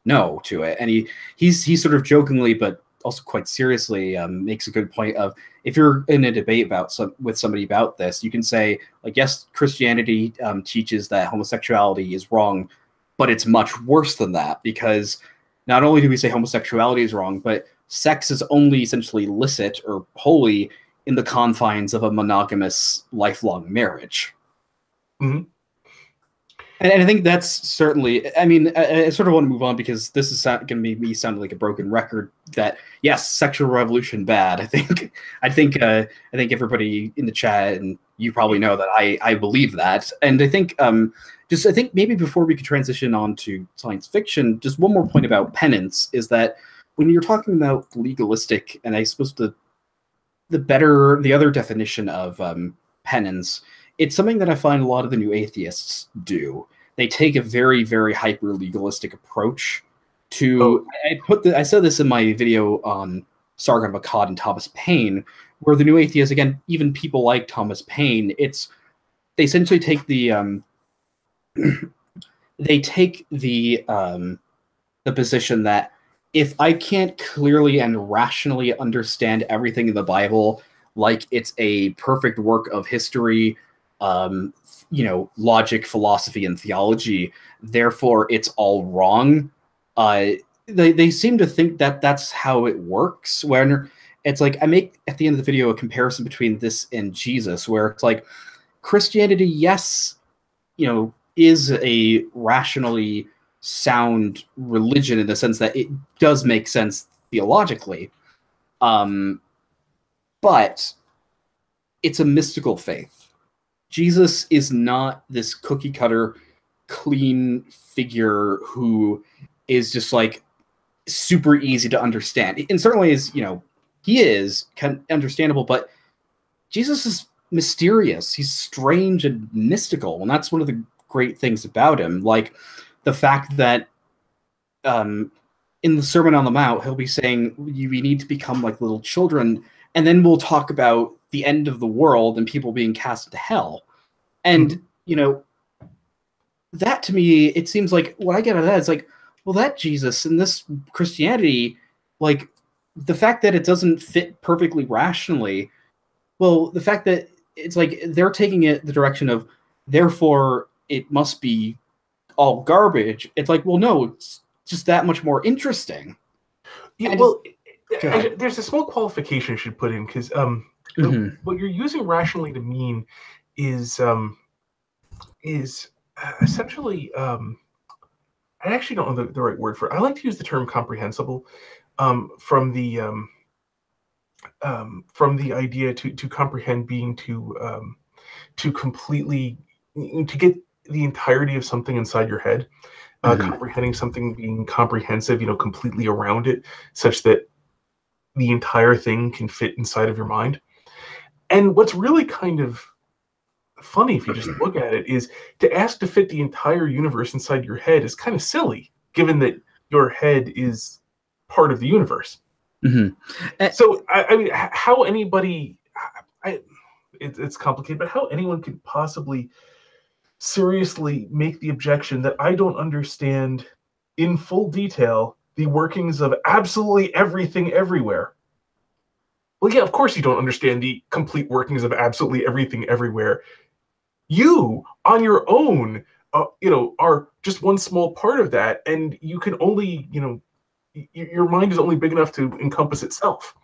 no to it, and he's sort of jokingly but also quite seriously makes a good point of if you're in a debate with somebody about this, you can say like yes, Christianity teaches that homosexuality is wrong, but it's much worse than that because not only do we say homosexuality is wrong, but sex is only essentially licit or holy in the confines of a monogamous lifelong marriage. Mhm. And I think that's certainly, I mean, I sort of want to move on because this is going to make me sound like a broken record that, yes, sexual revolution bad. I think everybody in the chat and you probably know that I believe that. And I think, I think maybe before we could transition on to science fiction, just one more point about penance is that when you're talking about legalistic, and I suppose the other definition of penance, it's something that I find a lot of the new atheists do. They take a very very hyper legalistic approach Oh, to. I said this in my video on Sargon of Akkad and Thomas Paine, where the new atheists, again, even people like Thomas Paine, it's they essentially take they take the position that if I can't clearly and rationally understand everything in the Bible, like it's a perfect work of history, logic, philosophy, and theology, therefore it's all wrong. They seem to think that that's how it works. When it's like, I make at the end of the video a comparison between this and Jesus, where it's like Christianity, yes, is a rationally sound religion in the sense that it does make sense theologically, but it's a mystical faith. Jesus is not this cookie cutter, clean figure who is just like super easy to understand. In certain ways, he is kind of understandable, but Jesus is mysterious. He's strange and mystical, and that's one of the great things about him. Like the fact that in the Sermon on the Mount, he'll be saying, we need to become like little children, and then we'll talk about the end of the world and people being cast into hell. And, that to me, it seems like what I get out of that is like, well, that Jesus and this Christianity, like the fact that it doesn't fit perfectly rationally, well, the fact that it's like they're taking it the direction of, therefore it must be all garbage. It's like, well, no, it's just that much more interesting. Yeah, there's a small qualification I should put in, because what you're using rationally to mean is essentially, I actually don't know the right word for it. I like to use the term comprehensible, from the idea to comprehend being to completely, to get the entirety of something inside your head, comprehending something, being comprehensive, completely around it, such that the entire thing can fit inside of your mind. And what's really kind of funny, if you just look at it, is to ask to fit the entire universe inside your head is kind of silly, given that your head is part of the universe. So, I mean, how anybody, it's complicated, but how anyone could possibly seriously make the objection that I don't understand in full detail the workings of absolutely everything everywhere. Well, yeah, of course you don't understand the complete workings of absolutely everything everywhere. You, on your own, are just one small part of that, and you can only, your mind is only big enough to encompass itself.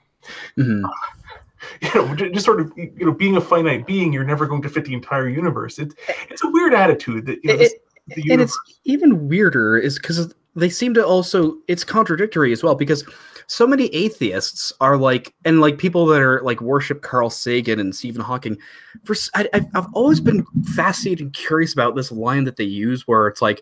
Just sort of, being a finite being, you're never going to fit the entire universe. It's a weird attitude that, and it's even weirder is because they seem to also, it's contradictory as well, because so many atheists are like, and like people that are like worship Carl Sagan and Stephen Hawking. I've always been fascinated and curious about this line that they use, where it's like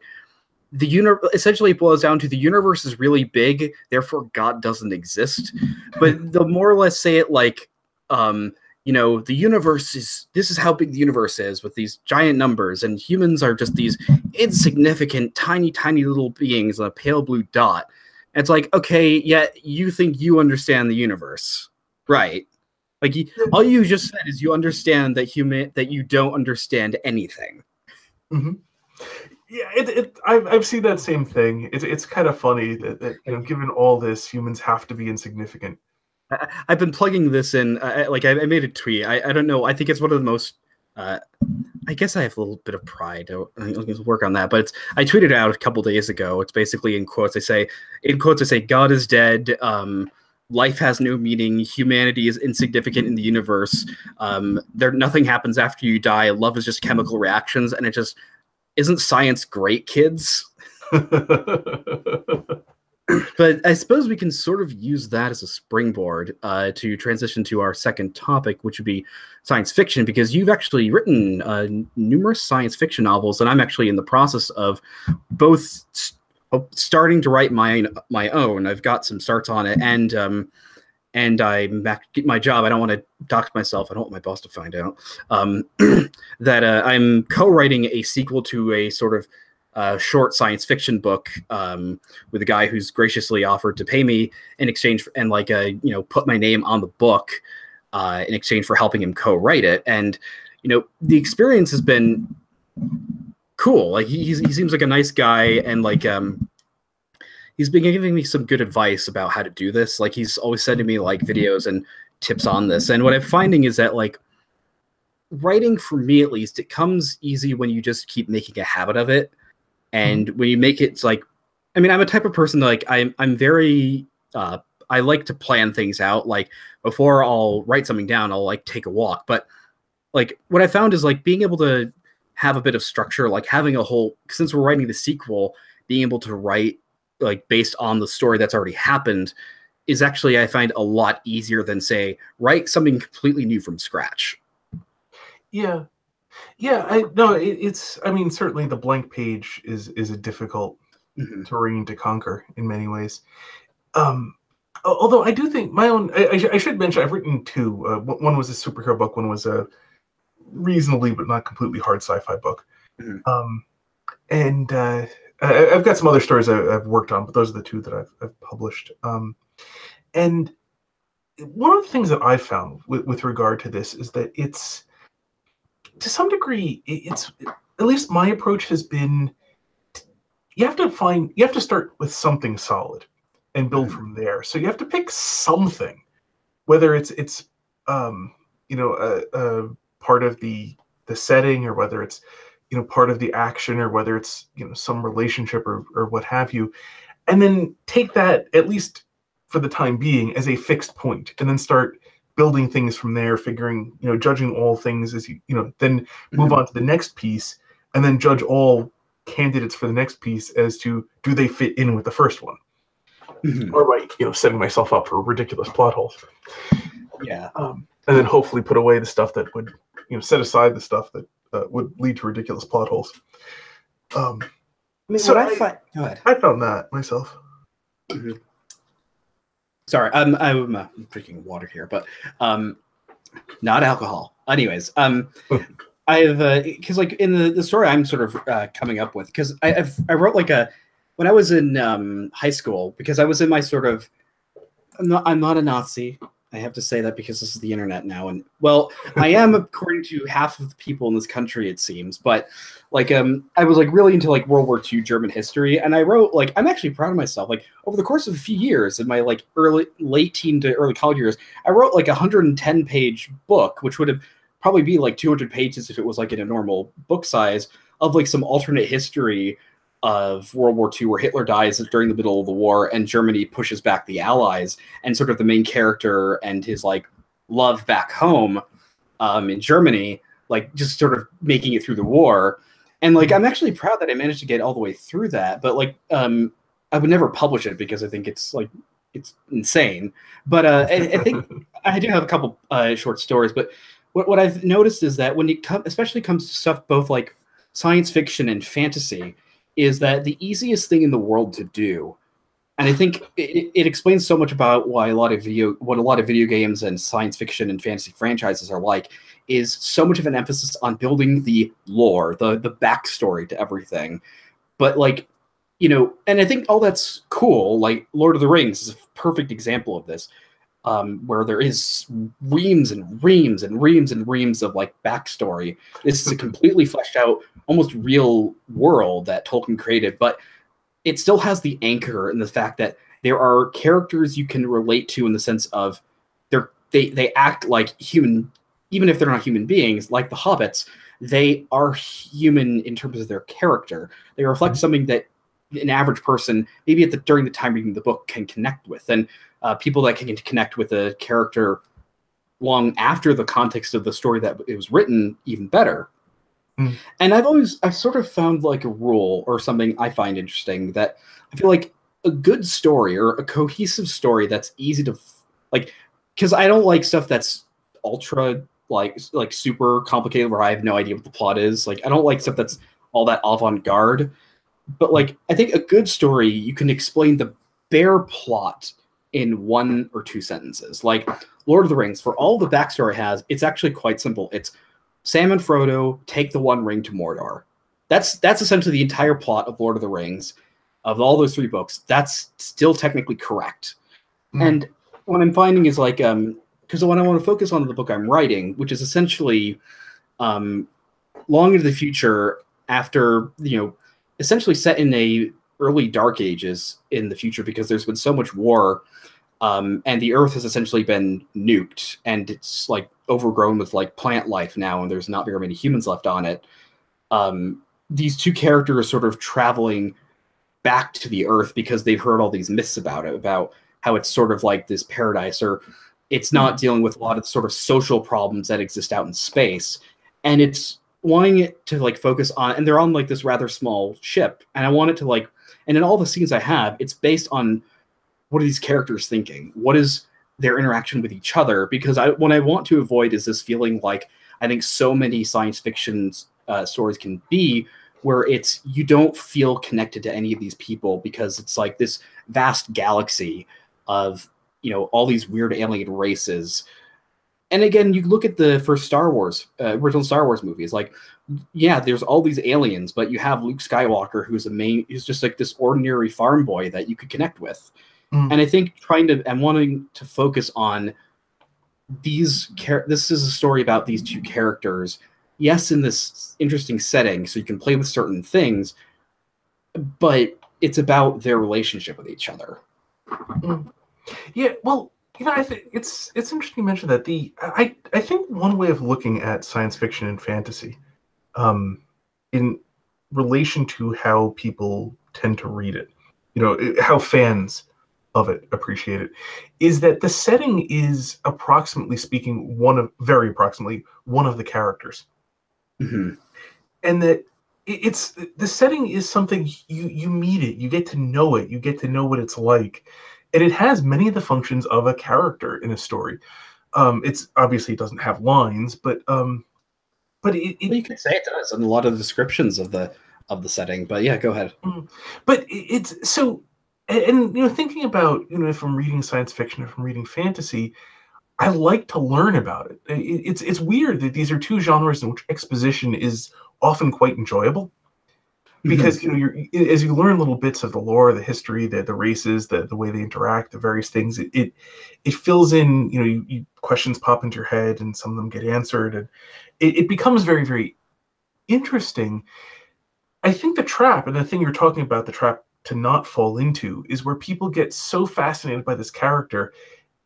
the universe essentially boils down to the universe is really big, therefore God doesn't exist. But they'll more or less say it like, the universe is, this is how big the universe is with these giant numbers, and humans are just these insignificant, tiny, tiny little beings on a pale blue dot. And it's like, okay, yeah, you think you understand the universe, right? Like, all you just said is you understand that you don't understand anything. Yeah, I've seen that same thing. It's kind of funny that given all this, humans have to be insignificant. I've been plugging this in. I made a tweet. I don't know. I think it's one of the most. I guess I have a little bit of pride. I'll work on that. But I tweeted out a couple days ago. It's basically in quotes. I say, God is dead. Life has no meaning. Humanity is insignificant in the universe. Nothing happens after you die. Love is just chemical reactions, and it just isn't science great, kids. But I suppose we can sort of use that as a springboard to transition to our second topic, which would be science fiction, because you've actually written numerous science fiction novels, and I'm actually in the process of both starting to write my own. I've got some starts on it, and I'm back to my job. I don't want to dox myself. I don't want my boss to find out that I'm co-writing a sequel to a sort of short science fiction book with a guy who's graciously offered to pay me in exchange for, and put my name on the book in exchange for helping him co-write it. And the experience has been cool. Like he seems like a nice guy, and he's been giving me some good advice about how to do this. Like he's always sending me like videos and tips on this. And what I'm finding is that like writing, for me at least, it comes easy when you just keep making a habit of it. And when you make it, it's like, I mean, I'm a type of person that like I'm very I like to plan things out. Like before I'll write something down, I'll like take a walk. But like what I found is like being able to have a bit of structure, like having a whole, since we're writing the sequel, being able to write like based on the story that's already happened is actually, I find, a lot easier than say write something completely new from scratch. Yeah. Yeah, it's. I mean, certainly the blank page is a difficult terrain to conquer in many ways. Although I do think my own. I should mention I've written two. One was a superhero book. One was a reasonably but not completely hard sci-fi book. And I've got some other stories I've worked on, but those are the two that I've published. And one of the things that I've found with regard to this is that it's, to some degree, it's, at least my approach has been, you have to start with something solid and build from there. So you have to pick something, whether it's part of the setting, or whether it's part of the action, or whether it's some relationship or what have you, and then take that, at least for the time being, as a fixed point, and then start building things from there, figuring, judging all things as then move on to the next piece, and then judge all candidates for the next piece as to, do they fit in with the first one? Or right, setting myself up for ridiculous plot holes. Yeah. And then hopefully put away the stuff that would, set aside the stuff that would lead to ridiculous plot holes. I mean, so go ahead. I found that myself. Sorry, I'm drinking water here, but not alcohol. Anyways, I've because like in the story I'm sort of coming up with, because I wrote like when I was in high school, because I was in my sort of, I'm not a Nazi. I have to say that because this is the internet now, and well, I am according to half of the people in this country, it seems. But like, I was like really into like World War II German history, and I wrote, like, I'm actually proud of myself. Like over the course of a few years, in my like late teen to early college years, I wrote like a 110-page book, which would have probably be like 200 pages if it was like in a normal book size, of like some alternate history of World War II, where Hitler dies during the middle of the war and Germany pushes back the Allies, and sort of the main character and his like love back home in Germany, like just sort of making it through the war. And like, I'm actually proud that I managed to get all the way through that, but like, I would never publish it because I think it's like, it's insane. But I think I do have a couple short stories, but what I've noticed is that when it especially comes to stuff both like science fiction and fantasy, is that the easiest thing in the world to do, and I think it explains so much about why a lot of video games and science fiction and fantasy franchises are like, is so much of an emphasis on building the lore, the backstory to everything. But like, and I think all that's cool. Like Lord of the Rings is a perfect example of this. Where there is reams and reams and reams and reams of like backstory. This is a completely fleshed out, almost real world that Tolkien created, but it still has the anchor in the fact that there are characters you can relate to, in the sense of they act like human, even if they're not human beings. Like the hobbits, they are human in terms of their character. They reflect something that an average person, maybe during the time reading the book, can connect with, and people that can connect with a character long after the context of the story that it was written, even better. And I've sort of found like a rule, or something I find interesting, that I feel like a good story, or a cohesive story that's easy to like, because I don't like stuff that's ultra like super complicated where I have no idea what the plot is. Like I don't like stuff that's all that avant-garde. But like, I think a good story, you can explain the bare plot in 1 or 2 sentences. Like Lord of the Rings, for all the backstory it has, it's actually quite simple. It's Sam and Frodo take the One Ring to Mordor. That's essentially the entire plot of Lord of the Rings. Of all those 3 books, that's still technically correct. And what I'm finding is like, because what I want to focus on in the book I'm writing, which is essentially long into the future, after, essentially set in a early dark ages in the future because there's been so much war, and the Earth has essentially been nuked, and it's like overgrown with like plant life now, and there's not very many humans left on it. These two characters sort of traveling back to the Earth because they've heard all these myths about it, about how it's sort of like this paradise, or it's not dealing with a lot of sort of social problems that exist out in space, and it's wanting it to like focus on, and they're on like this rather small ship, and I want it to like, and in all the scenes I have, it's based on what are these characters thinking, what is their interaction with each other, because what I want to avoid is this feeling like I think so many science fiction stories can be, where it's you don't feel connected to any of these people because it's like this vast galaxy of, you know, all these weird alien races. And again, you look at the first Star Wars, original Star Wars movies, like, yeah, there's all these aliens, but you have Luke Skywalker, who's just like this ordinary farm boy that you could connect with. And I think wanting to focus on this is a story about these two characters, yes, in this interesting setting, so you can play with certain things, but it's about their relationship with each other. Yeah, well, you know, I think it's interesting you mentioned that. I think one way of looking at science fiction and fantasy, in relation to how people tend to read it, you know, how fans of it appreciate it, is that the setting is approximately speaking very approximately one of the characters, and that it's the setting is something you meet it, you get to know it, you get to know what it's like. And it has many of the functions of a character in a story. It's obviously it doesn't have lines, but you could say it does in a lot of the descriptions of the setting. But yeah, go ahead. But it's so, and you know, thinking about, you know, if I'm reading science fiction, if I'm reading fantasy, I like to learn about it. It's weird that these are two genres in which exposition is often quite enjoyable. Because, you know, as you learn little bits of the lore, the history, the races, the way they interact, the various things, it fills in. You know, you questions pop into your head, and some of them get answered, and it becomes very, very interesting. I think the trap, and the thing you're talking about, the trap to not fall into, is where people get so fascinated by this character,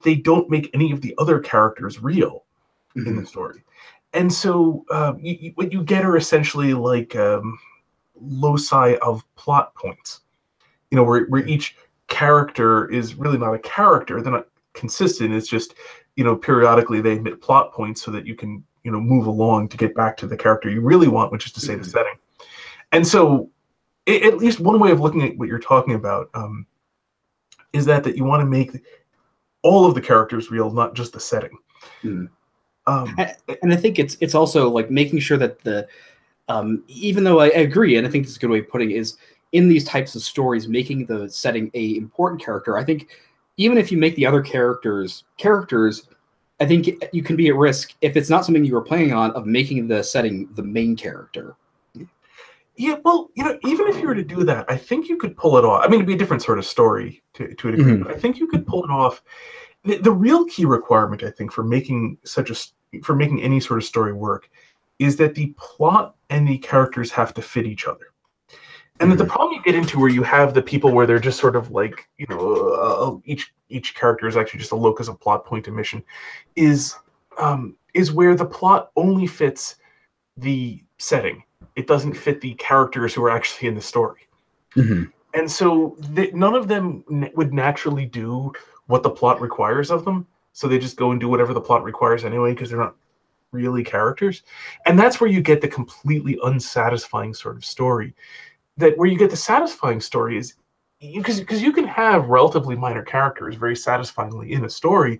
they don't make any of the other characters real in the story, and so what you get are essentially like loci of plot points, you know, where each character is really not a character. They're not consistent. It's just, you know, periodically they hit plot points so that you can, you know, move along to get back to the character you really want, which is to say the setting. And so at least one way of looking at what you're talking about is that you want to make all of the characters real, not just the setting. And I think it's also like making sure that even though I agree, and I think this is a good way of putting it, is in these types of stories, making the setting a important character. I think even if you make the other characters, I think you can be at risk, if it's not something you were planning on, of making the setting the main character. Yeah, well, you know, even if you were to do that, I think you could pull it off. I mean, it'd be a different sort of story to a degree, but I think you could pull it off. The real key requirement, I think, for making any sort of story work is that the plot and the characters have to fit each other. And that the problem you get into where you have the people where they're just sort of like, you know, each character is actually just a locus of plot point and mission, is where the plot only fits the setting. It doesn't fit the characters who are actually in the story. And so none of them would naturally do what the plot requires of them. So they just go and do whatever the plot requires anyway, because they're not really characters. And that's where you get the completely unsatisfying sort of story. That where you get the satisfying story is because you can have relatively minor characters very satisfyingly in a story,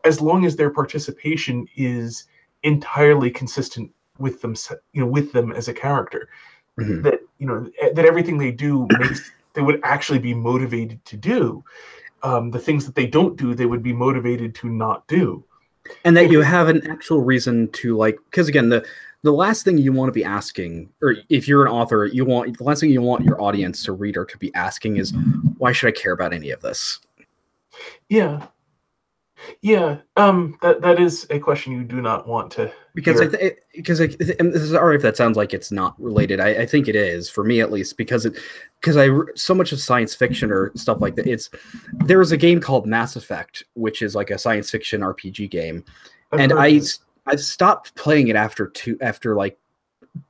as long as their participation is entirely consistent with them, you know, with them as a character. That, you know, that everything they do they would actually be motivated to do. The things that they don't do, they would be motivated to not do. And that you have an actual reason to, like, because again, the last thing you want to be asking, or if you're an author, the last thing you want your audience or reader to be asking is, why should I care about any of this? Yeah. Yeah, that is a question you do not want to Because hear. and this is alright if that sounds like it's not related. I think it is, for me at least, because so much of science fiction or stuff like that. There was a game called Mass Effect, which is like a science fiction RPG game, I've and heard of it. I've stopped playing it after like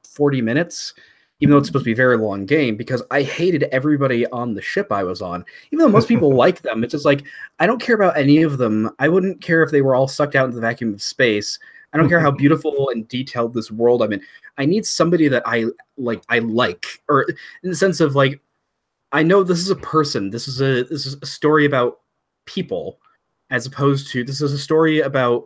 40 minutes, even though it's supposed to be a very long game, because I hated everybody on the ship I was on. Even though most people like them, it's just like, I don't care about any of them. I wouldn't care if they were all sucked out into the vacuum of space. I don't care how beautiful and detailed this world I'm in. I need somebody that I like, or in the sense of like, I know this is a person. This is a story about people, as opposed to this is a story about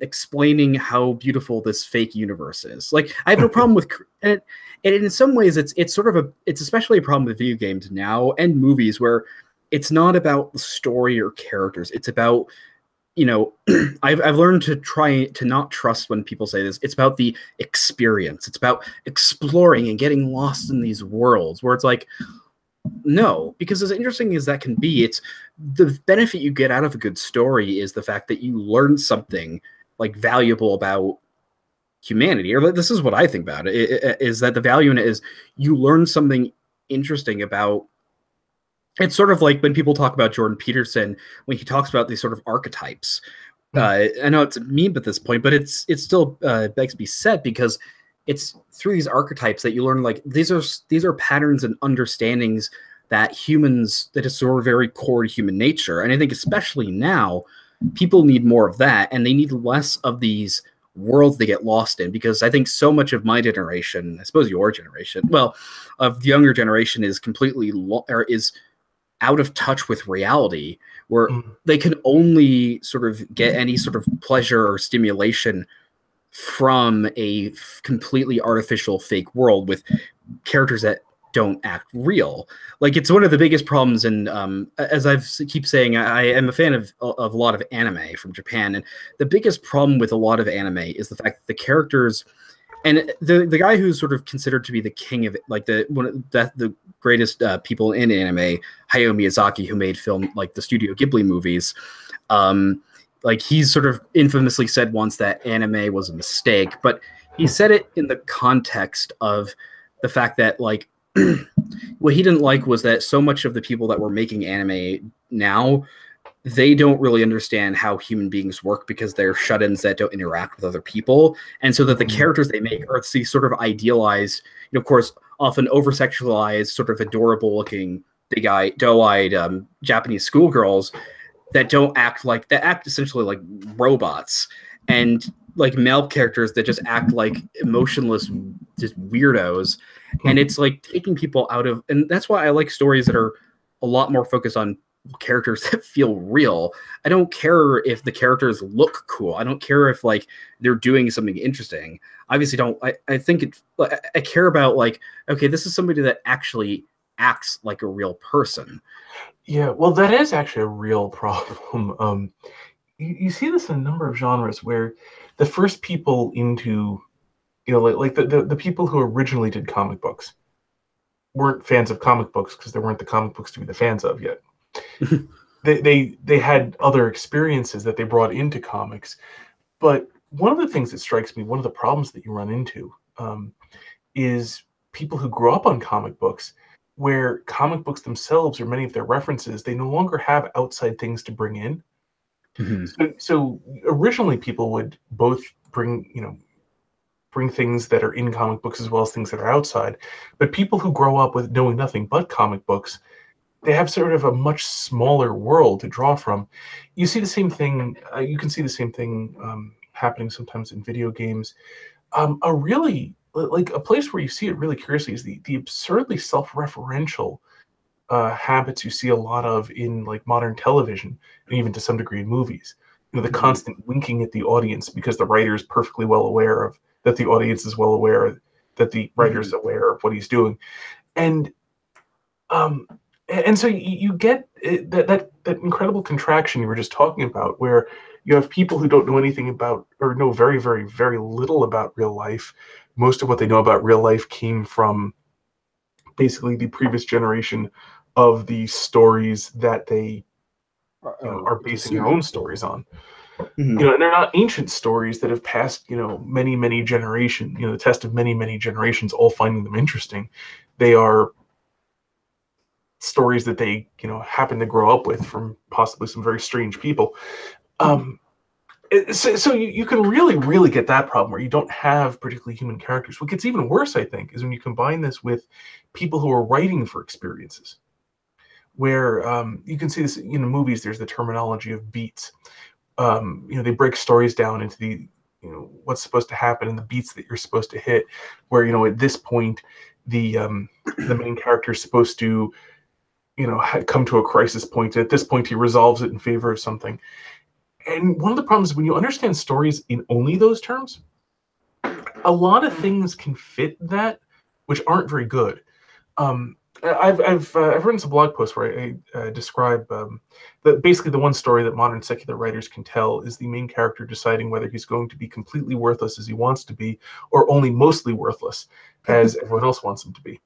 explaining how beautiful this fake universe is. Like, I have no problem with and in some ways it's sort of it's especially a problem with video games now and movies, where it's not about the story or characters. It's about, I've learned to try to not trust when people say this. It's about the experience. It's about exploring and getting lost in these worlds, where it's like, no, because as interesting as that can be, it's the benefit you get out of a good story is the fact that you learn something like valuable about humanity. Or this is what I think about it, is that the value in it is you learn something interesting about. It's sort of like when people talk about Jordan Peterson, when he talks about these sort of archetypes. I know it's a meme at this point, but it's still begs to be said, because it's through these archetypes that you learn, like, these are patterns and understandings that is sort of very core to human nature. And I think especially now, people need more of that, and they need less of these worlds they get lost in, because I think so much of my generation, I suppose your generation, well, of the younger generation, is completely is out of touch with reality, where they can only sort of get any sort of pleasure or stimulation from a completely artificial fake world with characters that don't act real. Like, it's one of the biggest problems. And as I keep saying, I am a fan of a lot of anime from Japan, and the biggest problem with a lot of anime is the fact that the characters, and the guy who's sort of considered to be the king of it, like the greatest people in anime, Hayao Miyazaki, who made film like the Studio Ghibli movies, like, he's sort of infamously said once that anime was a mistake, but he said it in the context of the fact that, like, what he didn't like was that so much of the people that were making anime now, they don't really understand how human beings work, because they're shut-ins that don't interact with other people. And so that the characters they make are these sort of idealized, of course, often over-sexualized, sort of adorable-looking, big-eyed, doe-eyed Japanese schoolgirls that act essentially like robots, and like male characters that just act like emotionless, just weirdos. And it's like taking people out of, and that's why I like stories that are a lot more focused on characters that feel real. I don't care if the characters look cool. I don't care if, like, they're doing something interesting. Obviously don't. I think I care about, like, okay, this is somebody that actually acts like a real person. Yeah, well, that is actually a real problem. You see this in a number of genres where the first people into, like the people who originally did comic books weren't fans of comic books because there weren't the comic books to be the fans of yet. They had other experiences that they brought into comics. But one of the things that strikes me, one of the problems that you run into, is people who grew up on comic books, where comic books themselves, or many of their references, they no longer have outside things to bring in. So originally people would both bring things that are in comic books as well as things that are outside. But people who grow up with knowing nothing but comic books, they have sort of a much smaller world to draw from. You see the same thing. You can see the same thing happening sometimes in video games. A really, like, a place where you see it really curiously is the absurdly self-referential habits you see a lot of in, like, modern television, and even to some degree in movies. The constant winking at the audience because the writer is perfectly well aware of that, the audience is well aware that the writer is aware of what he's doing, and um, and so you get that incredible contraction you were just talking about, where you have people who don't know anything about, or know very, very, very little about real life. Most of what they know about real life came from basically the previous generation of the stories that they are basing their own stories on. Mm-hmm. And they're not ancient stories that have passed many generations, the test of many generations, all finding them interesting. They are stories that they happen to grow up with from possibly some very strange people. So you can really get that problem where you don't have particularly human characters. What gets even worse, I think, is when you combine this with people who are writing for experiences, where you can see this in movies. There's the terminology of beats. They break stories down into the what's supposed to happen and the beats that you're supposed to hit. Where at this point, the main character is supposed to come to a crisis point. At this point, he resolves it in favor of something. And one of the problems is when you understand stories in only those terms, a lot of things can fit that, which aren't very good. I've written some blog posts where I describe basically the one story that modern secular writers can tell is the main character deciding whether he's going to be completely worthless as he wants to be, or only mostly worthless as everyone else wants him to be.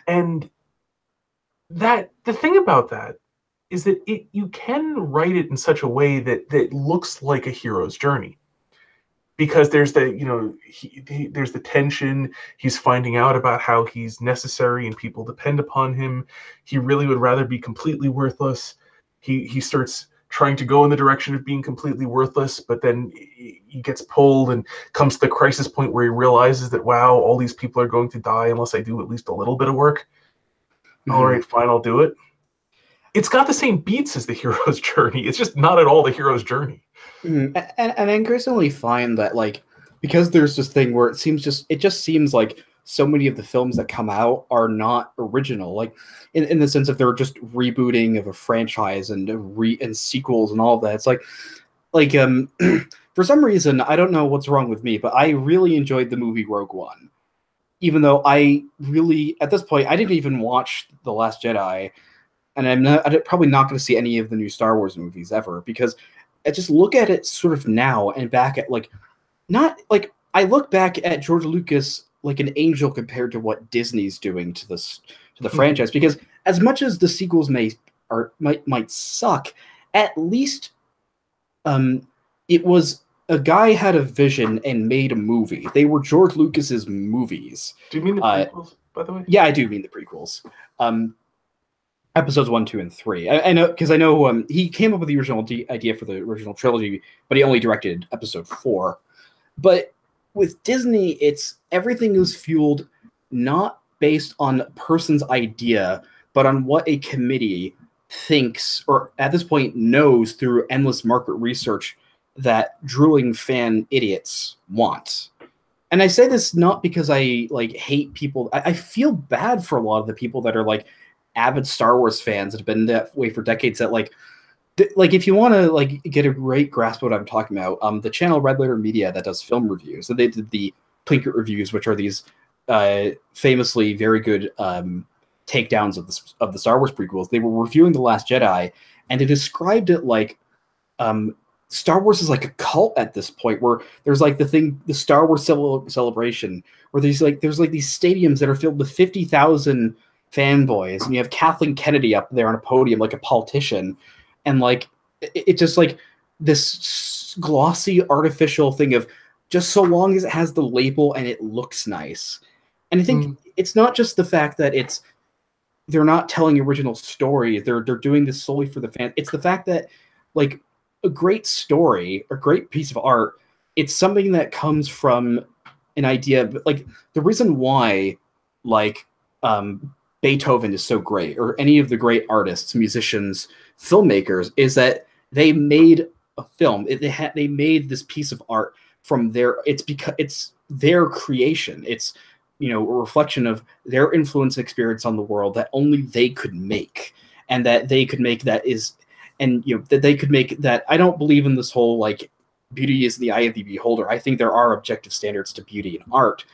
And the thing about that is that you can write it in such a way that looks like a hero's journey, because there's the there's the tension. He's finding out about how he's necessary and people depend upon him. He really would rather be completely worthless. He starts trying to go in the direction of being completely worthless, but then he gets pulled and comes to the crisis point where he realizes that, wow, all these people are going to die unless I do at least a little bit of work. Mm-hmm. All right, fine, I'll do it. It's got the same beats as the hero's journey. It's just not at all the hero's journey. And I increasingly find that, like, because there's this thing where it just seems like so many of the films that come out are not original, like in the sense of they're just rebooting of a franchise and sequels and all of that. It's like for some reason, I don't know what's wrong with me, but I really enjoyed the movie Rogue One, even though I really, at this point, I didn't even watch The Last Jedi. And I'm probably not going to see any of the new Star Wars movies ever, because I just look at it sort of now and back at I look back at George Lucas like an angel compared to what Disney's doing to the franchise, because as much as the sequels might suck, at least it was a guy had a vision and made a movie. They were George Lucas's movies. Do you mean the prequels, by the way? Yeah, I do mean the prequels. Episodes 1, 2, and 3. I know, because I know he came up with the original idea for the original trilogy, but he only directed episode 4. But with Disney, everything is fueled not based on a person's idea, but on what a committee thinks, or at this point knows through endless market research, that drooling fan idiots want. And I say this not because I hate people. I feel bad for a lot of the people that are avid Star Wars fans that have been that way for decades, that if you want to get a great grasp of what I'm talking about, the channel Red Letter Media that does film reviews, so they did the Plinkett reviews, which are these famously very good takedowns of the Star Wars prequels. They were reviewing The Last Jedi, and they described it like Star Wars is like a cult at this point, where there's the Star Wars celebration, where there's these stadiums that are filled with 50,000 fanboys, and you have Kathleen Kennedy up there on a podium like a politician, and it's just this glossy artificial thing of just so long as it has the label and it looks nice. And I think it's not just the fact that they're not telling original stories, they're doing this solely for the fans. It's the fact that a great story, a great piece of art, it's something that comes from an idea. But the reason why Beethoven is so great, or any of the great artists, musicians, filmmakers, is that they made a film. They made this piece of art from it's their creation. It's a reflection of their influence and experience on the world that only they could make, and that they could make that is, and that they could make that. I don't believe in this whole beauty is in the eye of the beholder. I think there are objective standards to beauty in art,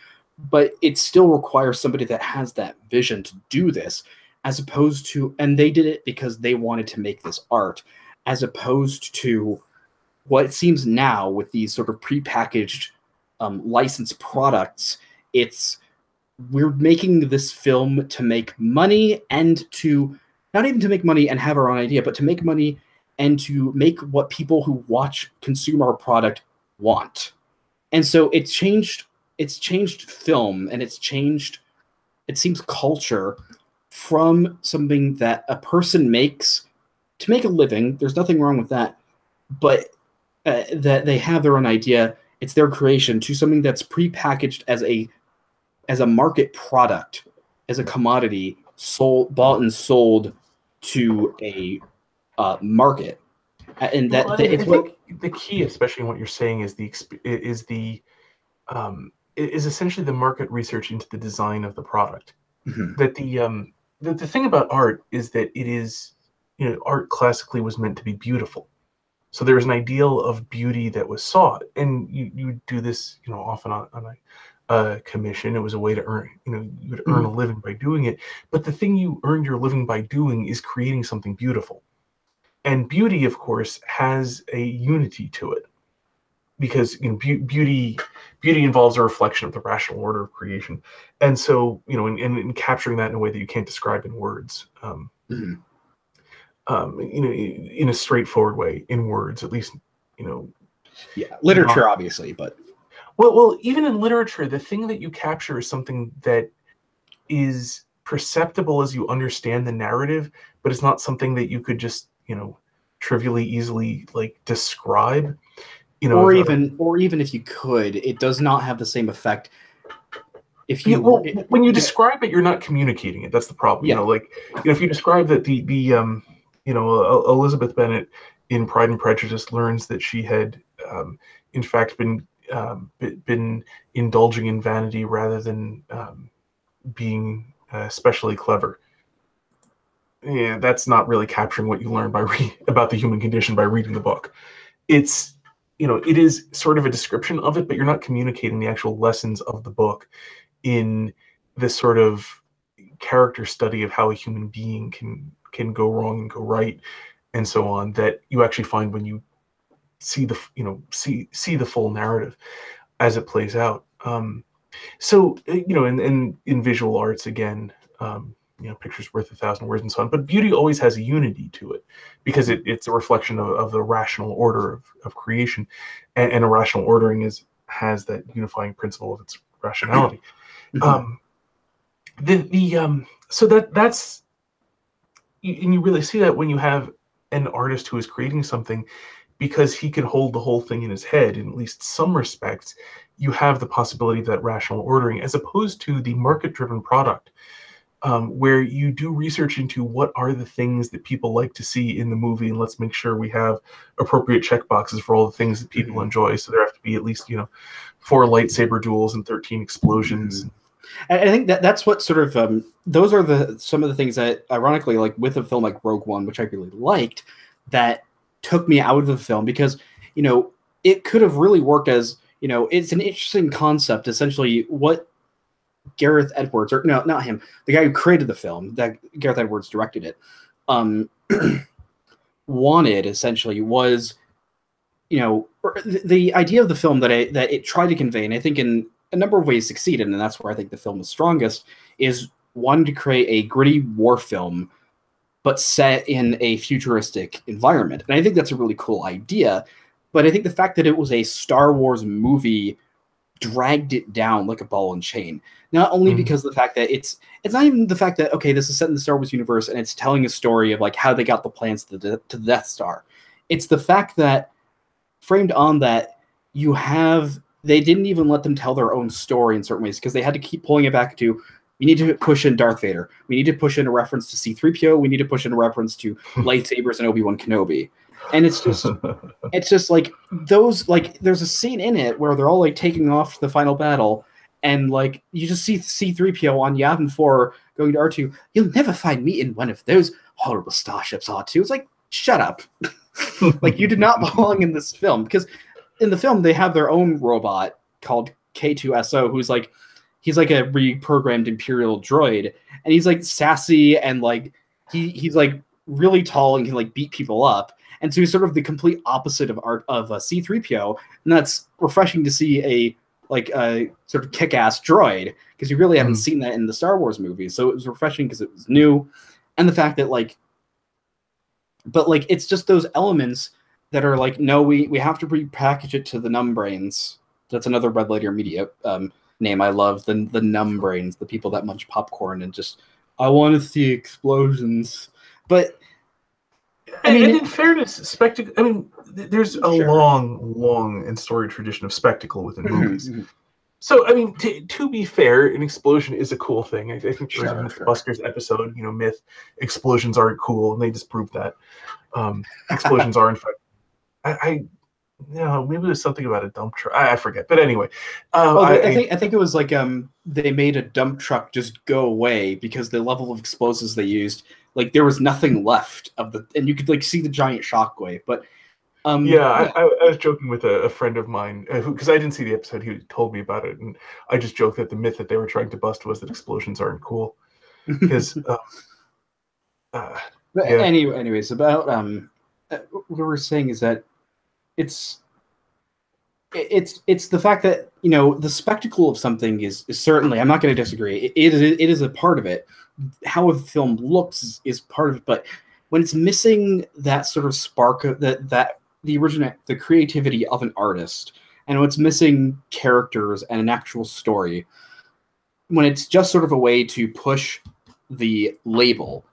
but it still requires somebody that has that vision to do this, as opposed to, and they did it because they wanted to make this art, as opposed to what it seems now with these sort of prepackaged licensed products. We're making this film to make money, and to not even to make money and have our own idea, but to make money and to make what people who consume our product want. And so it's changed film, and it seems, culture from something that a person makes to make a living. There's nothing wrong with that. But that they have their own idea, it's their creation, to something that's prepackaged as a market product, as a commodity, bought and sold to a market. And Well, that I it's what. think the key, especially in what you're saying, is is essentially the market research into the design of the product. Mhm. That the thing about art is that it is, art classically was meant to be beautiful. So there was an ideal of beauty that was sought, and you do this, often on a commission. It was a way to earn, you would earn a living by doing it. But the thing you earned your living by doing is creating something beautiful. And beauty, of course, has a unity to it, because beauty involves a reflection of the rational order of creation, and so in capturing that in a way that you can't describe in words. Mhm. In a straightforward way, in words, at least, Yeah, literature, not obviously, but even in literature, the thing that you capture is something that is perceptible as you understand the narrative, but it's not something that you could just, trivially easily like describe. or even if you could, it does not have the same effect. If Yeah, you well, when you describe it, you're not communicating it. That's the problem. Yeah. If you describe that Elizabeth Bennet in Pride and Prejudice learns that she had, in fact, been indulging in vanity rather than being especially clever. Yeah, that's not really capturing what you learn about the human condition by reading the book. It's it is sort of a description of it, but you're not communicating the actual lessons of the book in this sort of character study of how a human being can go wrong and go right, and so on, that you actually find when you see see the full narrative as it plays out. So in visual arts, again, pictures worth 1,000 words and so on, but beauty always has a unity to it, because it's a reflection of the rational order of creation, and a rational ordering has that unifying principle of its rationality. um, so that's and you really see that when you have an artist who is creating something, because he can hold the whole thing in his head. In at least some respects, you have the possibility of that rational ordering, as opposed to the market-driven product, where you do research into what are the things that people like to see in the movie, and let's make sure we have appropriate checkboxes for all the things that people enjoy. So there have to be at least 4 lightsaber duels and 13 explosions. I think that's what sort of those are some of the things that, ironically, like with a film like Rogue One, which I really liked, that took me out of the film, because it could have really worked as it's an interesting concept. Essentially, what Gareth Edwards, or no, not him, the guy who created the film, that Gareth Edwards directed it, wanted essentially was the idea of the film that it tried to convey, and I think in a number of ways succeeded, and that's where I think the film is strongest, is one, to create a gritty war film, but set in a futuristic environment. And I think that's a really cool idea, but I think the fact that it was a Star Wars movie dragged it down like a ball and chain. Not only because of the fact that it's not even the fact that, okay, this is set in the Star Wars universe and it's telling a story of like how they got the plans to the Death Star. It's the fact that, framed on that, they didn't even let them tell their own story in certain ways, because they had to keep pulling it back to, we need to push in Darth Vader, we need to push in a reference to C-3PO, we need to push in a reference to lightsabers and Obi-Wan Kenobi. And it's just like those, like there's a scene in it where they're all like taking off to the final battle, and like you just see C-3PO on Yavin 4 going to R2, you'll never find me in one of those horrible starships, R2. It's like, shut up. Like, you did not belong in this film, because in the film they have their own robot called K2SO, he's like a reprogrammed Imperial droid, and he's like sassy, and like he's like really tall and can like beat people up, and so he's sort of the complete opposite of a C-3PO, and that's refreshing to see a sort of kick-ass droid, because you really haven't seen that in the Star Wars movies. So it was refreshing because it was new, and the fact that like But like it's just those elements that are like, no, we have to repackage it to the numbrains. That's another Red Letter Media name I love, the numbrains, the people that munch popcorn and just, I want to see explosions. But I mean, and in fairness, spectacle. I mean, there's a long and storied tradition of spectacle within movies. So, I mean, to be fair, an explosion is a cool thing. I think there was a Mythbusters episode, myth, explosions aren't cool, and they disproved that. Explosions are, in fact, maybe there's something about a dump truck. I forget, but anyway. I think it was like they made a dump truck just go away because the level of explosives they used, like there was nothing left of and you could like see the giant shockwave, but. I was joking with a friend of mine because I didn't see the episode. He told me about it, and I just joked that the myth that they were trying to bust was that explosions aren't cool. Because, anyways, about what we were saying is that it's the fact that the spectacle of something is certainly, I'm not going to disagree. It is a part of it. How a film looks is part of it, but when it's missing that sort of spark of the creativity of an artist, and when it's missing characters and an actual story, when it's just sort of a way to push the label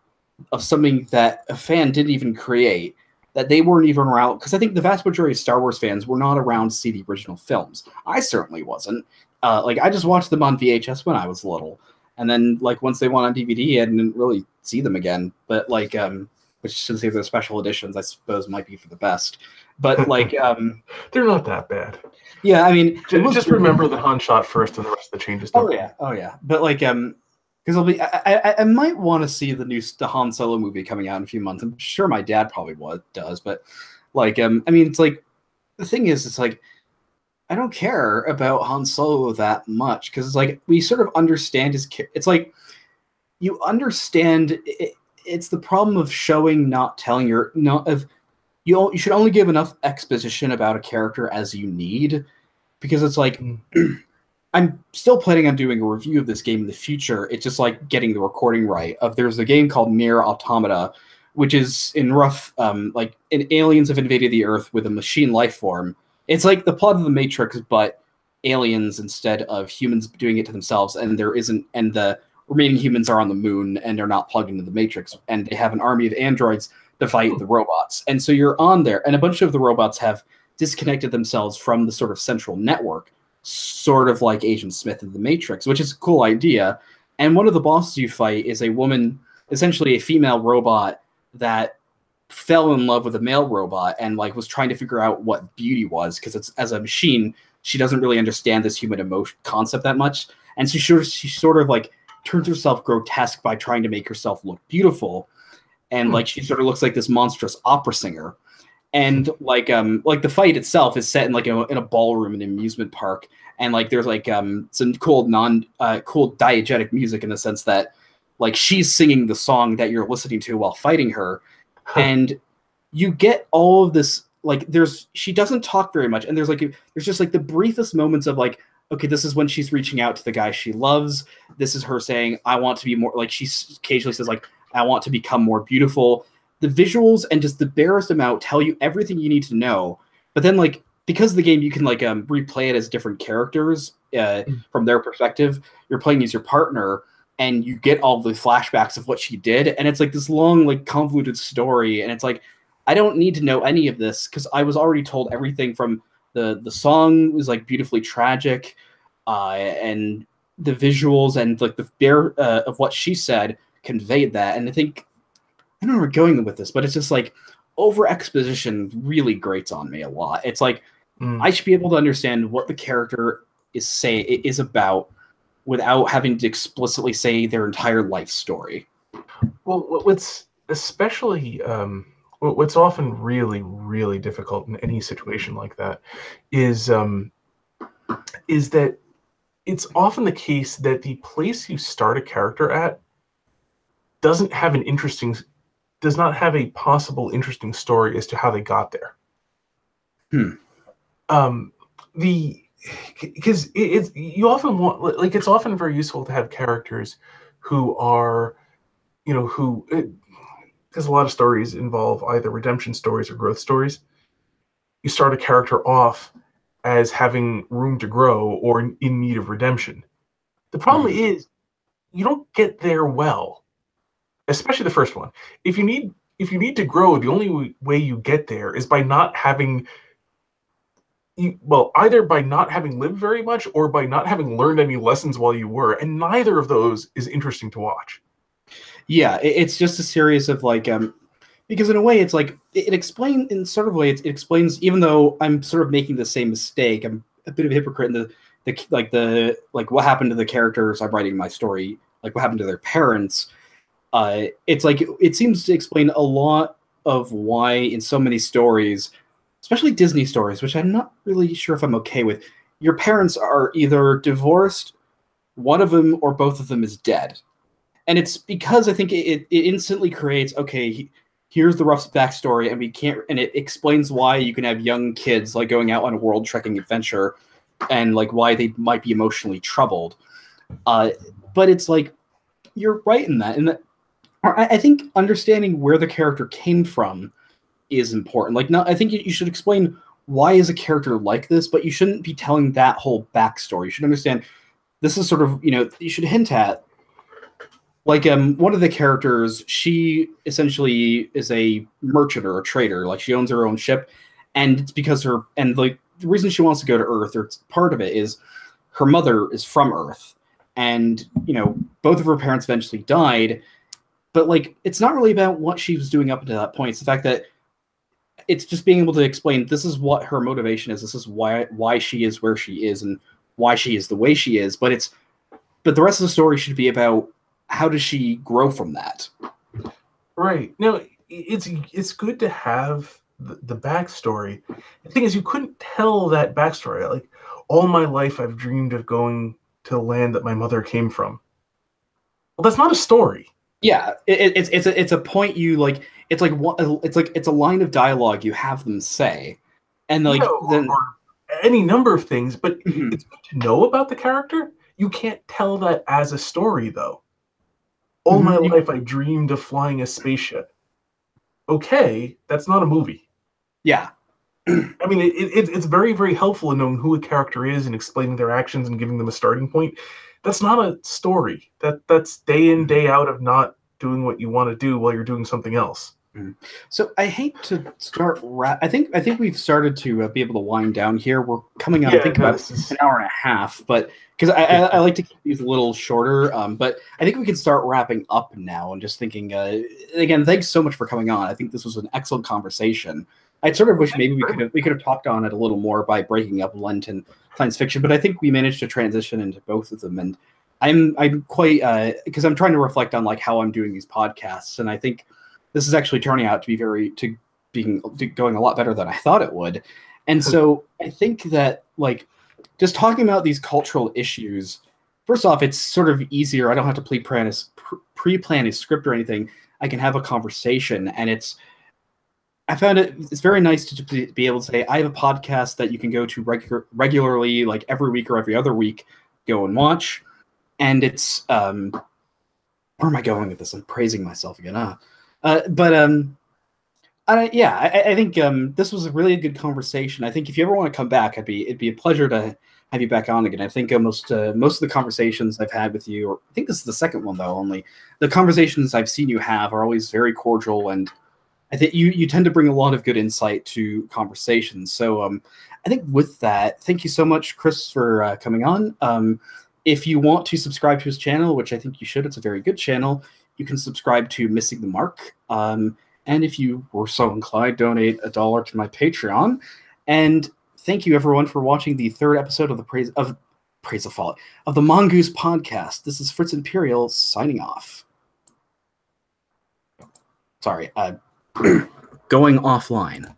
of something that a fan didn't even create, that they weren't even around, because I think the vast majority of Star Wars fans were not around to see the original films. I certainly wasn't. I just watched them on VHS when I was little, and then like once they went on DVD, I didn't really see them again. But like which should say they're special editions, I suppose might be for the best. But like they're not that bad. Yeah, I mean, just remember that Han shot first, and the rest of the changes don't. Oh yeah. But like because I might want to see the Han Solo movie coming out in a few months. I'm sure my dad probably does, but like I mean, it's like the thing is, it's like I don't care about Han Solo that much because it's like we sort of understand it's like you understand it's the problem of showing, not telling. You should only give enough exposition about a character as you need, because it's like I'm still planning on doing a review of this game in the future. It's just like getting the recording right. There's a game called Nier Automata, which is in rough like aliens have invaded the Earth with a machine life form. It's like the plot of the Matrix, but aliens instead of humans doing it to themselves, and the remaining humans are on the moon and they're not plugged into the Matrix, and they have an army of androids to fight the robots. And so you're on there, and a bunch of the robots have disconnected themselves from the sort of central network, sort of like Agent Smith in the Matrix, which is a cool idea. And one of the bosses you fight is a woman, essentially a female robot that fell in love with a male robot and like was trying to figure out what beauty was, because it's as a machine she doesn't really understand this human emotion concept that much, and so she sort of like turns herself grotesque by trying to make herself look beautiful, and like she sort of looks like this monstrous opera singer. And like the fight itself is set in like in a ballroom in an amusement park, and like there's like some cool cool diegetic music in the sense that like she's singing the song that you're listening to while fighting her. And you get all of this, like she doesn't talk very much, and there's just like the briefest moments of like, okay, this is when she's reaching out to the guy she loves. This is her saying, I want to be more, like she occasionally says like, I want to become more beautiful. The visuals and just the barest amount tell you everything you need to know. But then like, because of the game, you can like replay it as different characters from their perspective. You're playing as your partner, and you get all the flashbacks of what she did. And it's like this long, like convoluted story. And it's like, I don't need to know any of this because I was already told everything. From the song was like beautifully tragic, and the visuals and like the bare of what she said conveyed that. And I think, I don't know where we're going with this, but it's just like over exposition really grates on me a lot. It's like I should be able to understand what the character is about without having to explicitly say their entire life story. Well, what's especially what's often really, really difficult in any situation like that is that it's often the case that the place you start a character at does not have a possible interesting story as to how they got there. Because you often want, like, it's often very useful to have characters who are, who because a lot of stories involve either redemption stories or growth stories. You start a character off as having room to grow or in need of redemption. The problem is you don't get there well, especially the first one. If you need to grow, the only way you get there is by not having either by not having lived very much or by not having learned any lessons while you were, and neither of those is interesting to watch. Yeah, it's just a series of like because in a way it's like it explains in sort of way it explains, even though I'm sort of making the same mistake, I'm a bit of a hypocrite in the what happened to the characters I'm writing my story, like what happened to their parents. It's like it seems to explain a lot of why in so many stories, especially Disney stories, which I'm not really sure if I'm okay with, your parents are either divorced, one of them or both of them is dead. And it's because I think it instantly creates, okay, here's the rough backstory, and we can't, and it explains why you can have young kids like going out on a world trekking adventure, and like why they might be emotionally troubled. But it's like you're right in that, and that I think understanding where the character came from is important. Like, I think you should explain why is a character like this, but you shouldn't be telling that whole backstory. You should understand this is sort of, you should hint at, like, one of the characters, she essentially is a merchant or a trader. Like, she owns her own ship, and it's because the reason she wants to go to Earth, or part of it, is her mother is from Earth, and both of her parents eventually died. But like, it's not really about what she was doing up until that point. It's the fact that it's just being able to explain this is what her motivation is. This is why she is where she is and why she is the way she is. But the rest of the story should be about how does she grow from that. Right. No, it's good to have the backstory. The thing is, you couldn't tell that backstory. Like, all my life I've dreamed of going to the land that my mother came from. Well, that's not a story. Yeah, it's a point you like. It's a line of dialogue you have them say, and like then or any number of things. But it's good to know about the character. You can't tell that as a story, though. All my life I dreamed of flying a spaceship. Okay, that's not a movie. Yeah. I mean, it's very, very helpful in knowing who a character is and explaining their actions and giving them a starting point. That's not a story. That's day in, day out of not doing what you want to do while you're doing something else. So I hate to start. I think we've started to be able to wind down here. We're coming on, I think, about an hour and a half, but because I like to keep these a little shorter. But I think we can start wrapping up now. And just thinking, again, thanks so much for coming on. I think this was an excellent conversation. I sort of wish maybe we could have talked on it a little more by breaking up Lenten science fiction, but I think we managed to transition into both of them. And I'm quite because I'm trying to reflect on like how I'm doing these podcasts, and I think this is actually turning out to be going a lot better than I thought it would. And so I think that like just talking about these cultural issues, first off, it's sort of easier. I don't have to pre-plan a script or anything. I can have a conversation, and I found it's very nice to be able to say, I have a podcast that you can go to regularly, like every week or every other week, go and watch. And it's, where am I going with this? I'm praising myself again. I think this was a really good conversation. I think if you ever want to come back, it'd be a pleasure to have you back on again. I think most of the conversations I've had with you, or I think this is the second one though, only the conversations I've seen you have are always very cordial, and I think you tend to bring a lot of good insight to conversations. So I think with that, thank you so much, Chris, for coming on. If you want to subscribe to his channel, which I think you should, it's a very good channel, you can subscribe to Missing the Mark. And if you were so inclined, donate $1 to my Patreon. And thank you, everyone, for watching the third episode of the Mongoose podcast. This is Fritz Imperial signing off. Sorry, going offline.